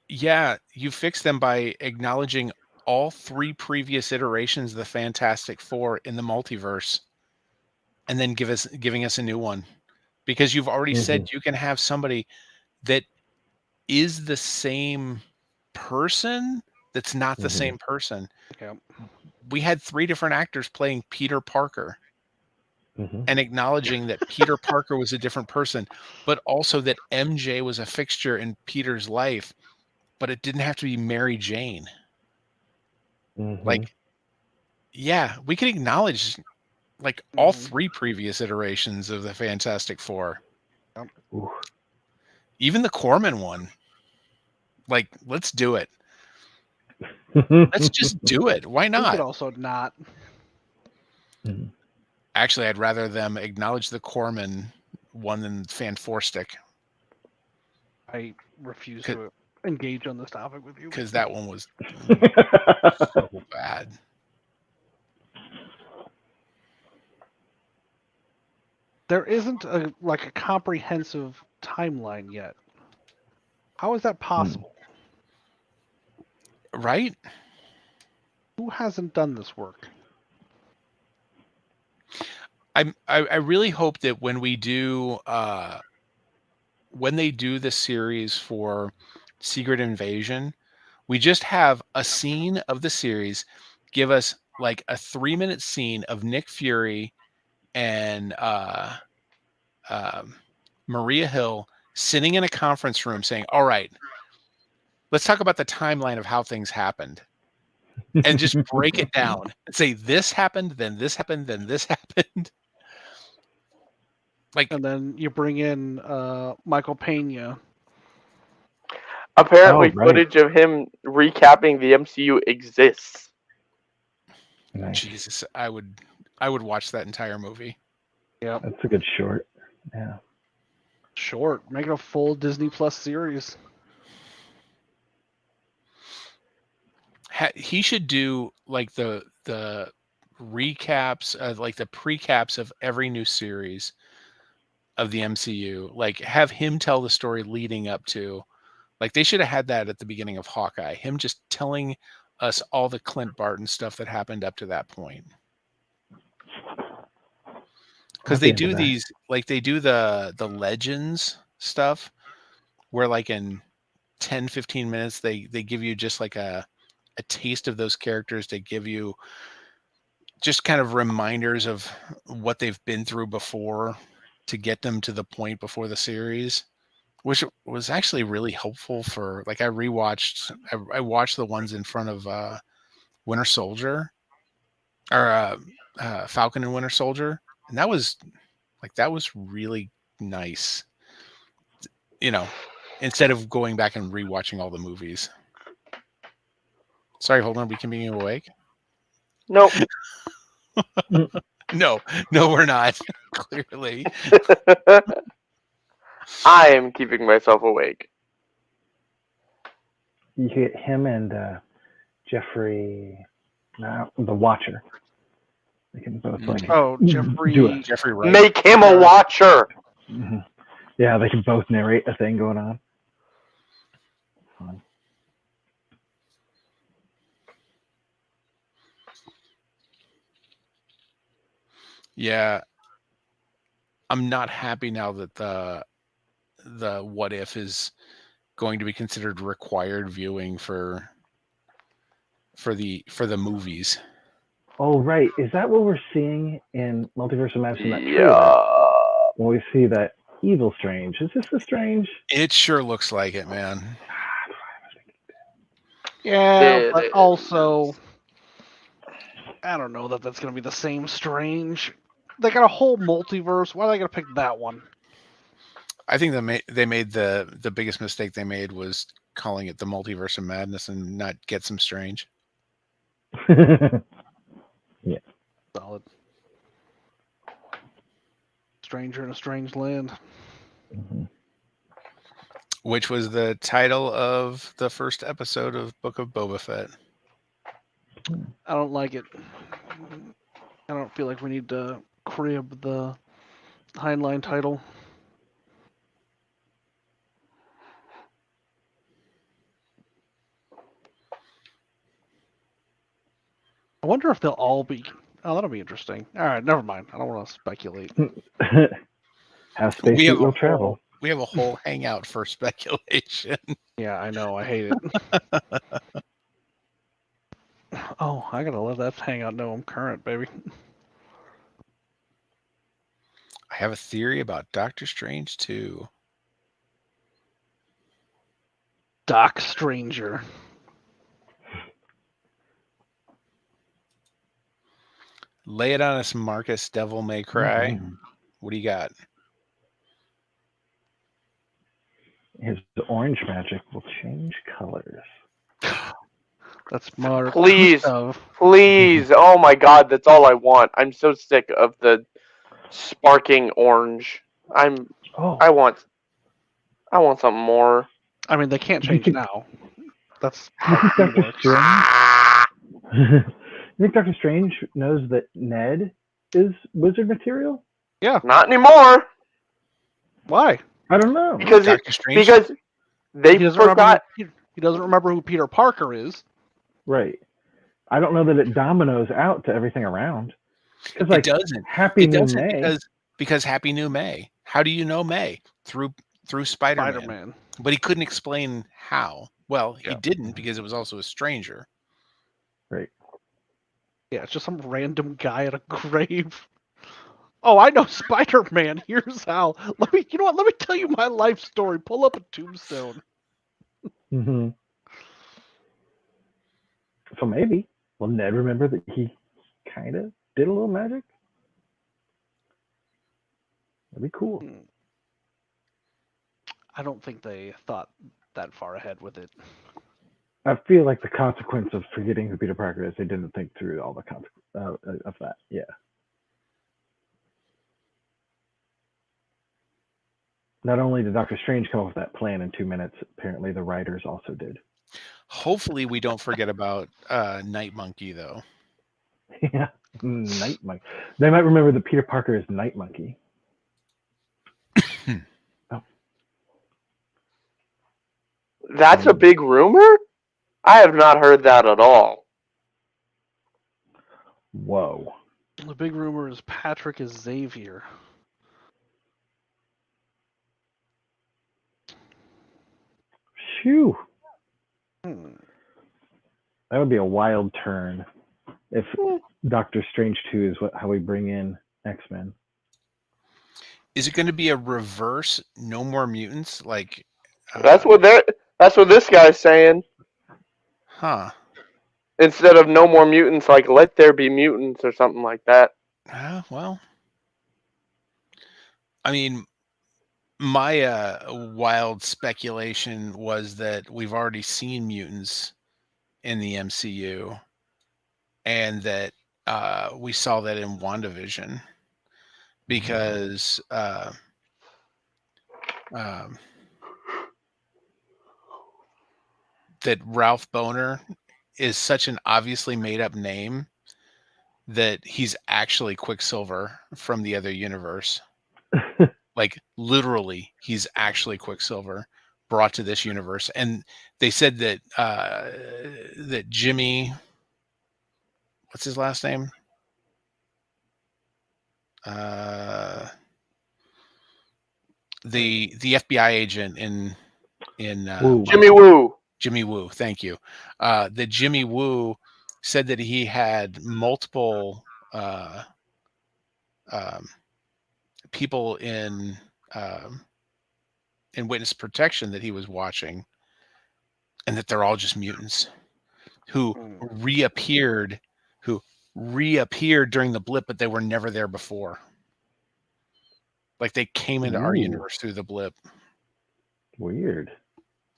Yeah, you fix them by acknowledging all 3 previous iterations of the Fantastic Four in the multiverse, and then giving us a new one, because you've already said you can have somebody that is the same person that's not the same person. Yeah. We had 3 different actors playing Peter Parker, Mm-hmm. and acknowledging that Peter Parker was a different person, but also that MJ was a fixture in Peter's life, but it didn't have to be Mary Jane. Mm-hmm. Like, yeah, we can acknowledge like all 3 previous iterations of the Fantastic Four. Ooh. Even the Corman one. Like, let's do it. Let's just do it. Why We not? could also not. Actually, I'd rather them acknowledge the Corman one than Fanforstic, I refuse to engage on this topic with you. because that one was so bad. There isn't a comprehensive timeline yet. How is that possible? Right? Who hasn't done this work? I really hope that when we do when they do the series for Secret Invasion, we just have a scene of the series, give us like a 3-minute scene of Nick Fury and Maria Hill sitting in a conference room saying, all right, let's talk about the timeline of how things happened, and just break it down and say, this happened, then this happened, then this happened. Like, And then you bring in Michael Pena. Apparently, right. footage of him recapping the MCU exists. Nice. Jesus, I would watch that entire movie. Yeah. That's a good short. Yeah. Short. Make it a full Disney Plus series. He should do like the recaps, like the precaps of every new series of the MCU. Like, have him tell the story leading up to, like, they should have had that at the beginning of Hawkeye. Him just telling us all the Clint Barton stuff that happened up to that point. Because they do these, like, they do the Legends stuff where, like, in 10-15 minutes they give you just like a taste of those characters. They give you just kind of reminders of what they've been through before to get them to the point before the series, which was actually really helpful for, like, I watched the ones in front of Winter Soldier, or Falcon and Winter Soldier, and that was really nice, you know, instead of going back and rewatching all the movies. Sorry, hold on, we can be awake? Nope. No, we're not. Clearly. I am keeping myself awake. You get him and Jeffrey, the Watcher. They can both like. Oh, Jeffrey. Jeffrey Wright. Make him a watcher. Mhm. Yeah, they can both narrate a thing going on. Fun. Yeah, I'm not happy now that the What If is going to be considered required viewing for the movies. Oh, right. Is that what we're seeing in Multiverse of Madness in that trailer? Yeah. When we see that evil Strange. Is this the Strange? It sure looks like it, man. Yeah, It but is. also, I don't know that that's going to be the same Strange. They got a whole multiverse. Why are they going to pick that one? I think they made the biggest mistake they made was calling it the Multiverse of Madness and not Get Some Strange. Solid. Stranger in a Strange Land. Mhm. Which was the title of the first episode of Book of Boba Fett. I don't like it. I don't feel like we need to crib the Heinlein title. I wonder if they'll all be. Oh, that'll be interesting. All right, never mind. I don't want to speculate. How spacesuit will travel. We have a whole hangout for speculation. Yeah, I know. I hate it. Oh, I gotta let that hangout know I'm current, baby. I have a theory about Doctor Strange too. Doc Stranger. Lay it on us, Marcus. Devil May Cry. Mhm. What do you got? His orange magic will change colors. That's Mark. Please. Of. Please. Oh my god, that's all I want. I'm so sick of the sparking orange. I want something more. I mean, they can't change now. That's You think how it Doctor works. Strange? You think Doctor Strange knows that Ned is wizard material? Not anymore. Why? I don't know. Because Doctor Strange. because they He doesn't forgot. remember. He doesn't remember who Peter Parker is. Right. I don't know that it dominoes out to everything around. It's like it doesn't. Happy It New doesn't May. because Happy New May. How do you know May? Through Spider-Man. Spider-Man. But he couldn't explain how. Well, he Yeah. didn't because it was also a stranger. Right. Yeah, it's just some random guy at a grave. Oh, I know Spider-Man. Here's how. You know what? Let me tell you my life story. Pull up a tombstone. Mm-hmm. So maybe will Ned remember that he kind of did a little magic? That'd be cool. I don't think they thought that far ahead with it. I feel like the consequence of forgetting who Peter Parker is, they didn't think through all the consequences of that. Yeah. Not only did Doctor Strange come up with that plan in 2 minutes, apparently the writers also did. Hopefully we don't forget about Night Monkey though. Yeah. Night Monkey. They might remember that Peter Parker is Night Monkey. That's a big rumor? I have not heard that at all. Whoa. The big rumor is Patrick is Xavier. Phew. Hmm. That would be a wild turn if Doctor Strange 2 is how we bring in X-Men. Is it going to be a reverse No More Mutants? Like That's what this guy's saying. Huh. Instead of no more mutants, like let there be mutants or something like that. Well, I mean, my wild speculation was that we've already seen mutants in the MCU, and that we saw that in WandaVision, because that Ralph Boner is such an obviously made up name that he's actually Quicksilver from the other universe. Like literally, he's actually Quicksilver brought to this universe. And they said that that Jimmy, what's his last name? The FBI agent in Jimmy Woo. Jimmy Woo, thank you. That Jimmy Woo said that he had multiple people in in Witness Protection that he was watching, and that they're all just mutants who reappeared during the blip, but they were never there before. Like they came into our Ooh. universe through the blip. Weird.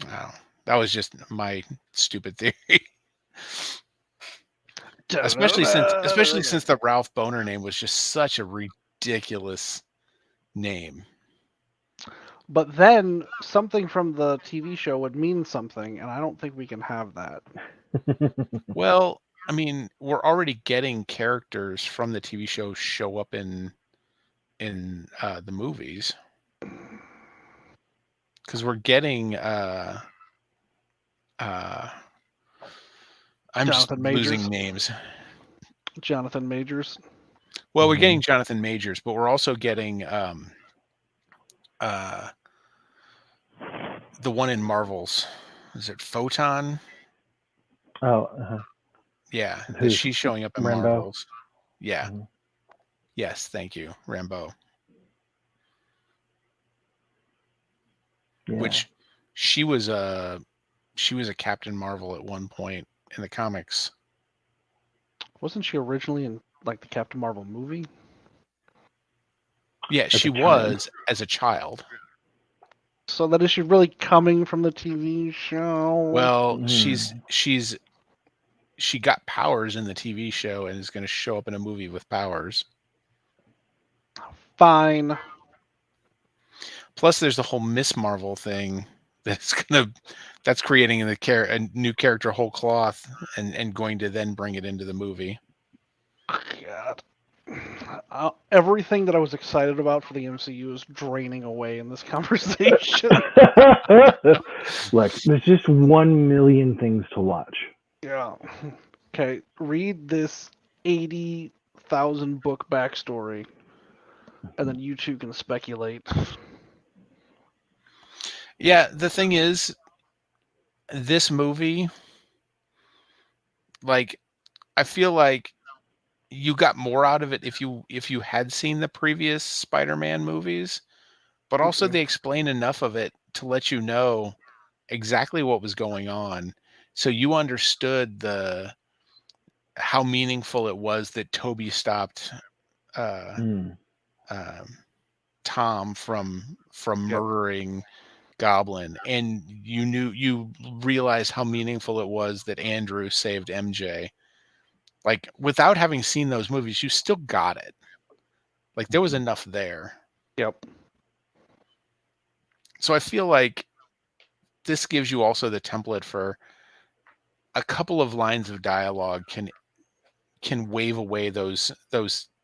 Wow. That was just my stupid theory. especially since the Ralph Boner name was just such a ridiculous name. But then something from the TV show would mean something, and I don't think we can have that. Well, I mean, we're already getting characters from the TV show show up in the movies, because we're getting I'm just Jonathan Majors. losing names. Jonathan Majors. Well, we're getting Jonathan Majors, but we're also getting the one in Marvels. Is it Photon? Oh, Yeah, Who's she's showing up in Rambeau? Marvels. Yeah. Mhm. Yes, thank you, Rambeau. Yeah. Which she was a Captain Marvel at one point in the comics. Wasn't she originally in like the Captain Marvel movie? Yeah, As she a child. was as a child. So that is she really coming from the TV show? Well, she got powers in the TV show and is going to show up in a movie with powers. Fine. Plus, there's the whole Miss Marvel thing that's creating a new character whole cloth and going to then bring it into the movie. God. Everything that I was excited about for the MCU is draining away in this conversation. Look, there's just 1 million things to watch. Yeah. Okay, read this 80,000 book backstory, and then you two can speculate. Yeah, the thing is, this movie, like, I feel like you got more out of it if you had seen the previous Spider-Man movies, but also Okay. they explain enough of it to let you know exactly what was going on, so you understood how meaningful it was that Toby stopped Tom from murdering Goblin, and you realized how meaningful it was that Andrew saved MJ. Like, without having seen those movies, you still got it. Like, there was enough there. Yep. So I feel like this gives you also the template for a couple of lines of dialogue can wave away those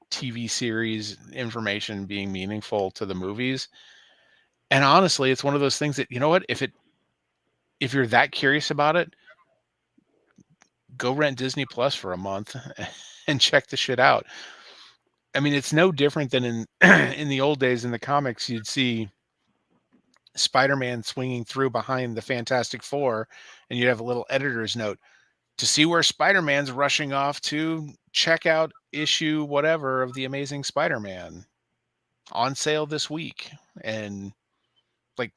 TV series information being meaningful to the movies. And honestly, it's one of those things that, you know what, if you're that curious about it, go rent Disney Plus for a month and check the shit out. I mean, it's no different than in in the old days in the comics. You'd see Spider-Man swinging through behind the Fantastic Four, and you'd have a little editor's note to see where Spider-Man's rushing off to check out issue whatever of The Amazing Spider-Man on sale this week. And like,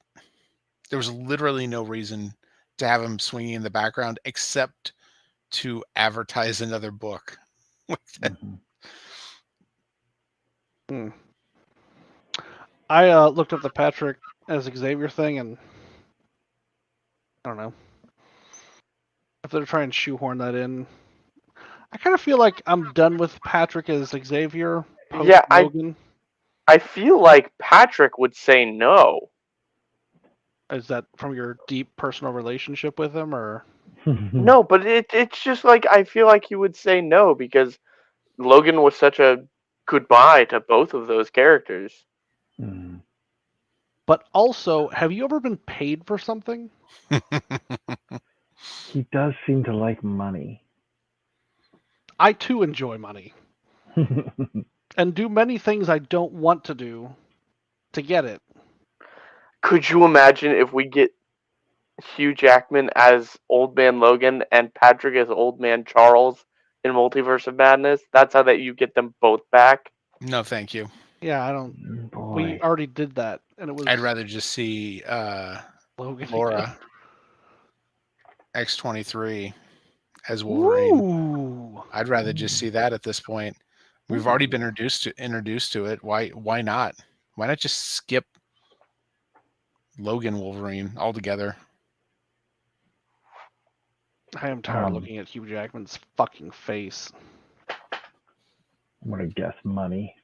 there was literally no reason to have him swinging in the background except to advertise another book. I looked up the Patrick as Xavier thing, and I don't know if they're trying to shoehorn that in. I kind of feel like I'm done with Patrick as Xavier. Yeah, Logan. I feel like Patrick would say no. Is that from your deep personal relationship with him, or? No, but it's just like I feel like he would say no because Logan was such a goodbye to both of those characters. But also, have you ever been paid for something? He does seem to like money. I too enjoy money and do many things I don't want to do to get it. Could you imagine if we get Hugh Jackman as Old Man Logan and Patrick as Old Man Charles in Multiverse of Madness? That's how that you get them both back. No, thank you. Yeah, I don't. Boy. we already did that, and it was I'd rather just see Logan. Laura X-23 as Wolverine. Ooh. I'd rather just see that at this point. We've already been introduced to it. Why not? Why not just skip Logan Wolverine altogether? I am tired of looking at Hugh Jackman's fucking face. I'm gonna guess money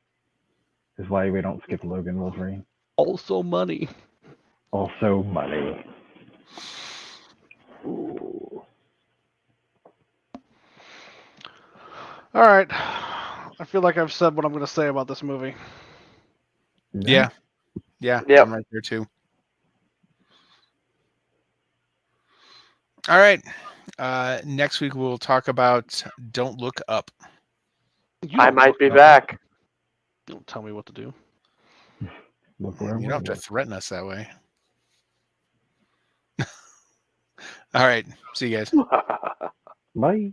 is why we don't skip Logan Wolverine. Also money. Also money. Ooh. All right. I feel like I've said what I'm going to say about this movie. Yeah. Yep. I'm right there too. All right. Next week we'll talk about Don't Look Up. I might be back. Don't tell me what to do. Look where You I'm don't have to looking. threaten us that way. All right. See you guys. Bye.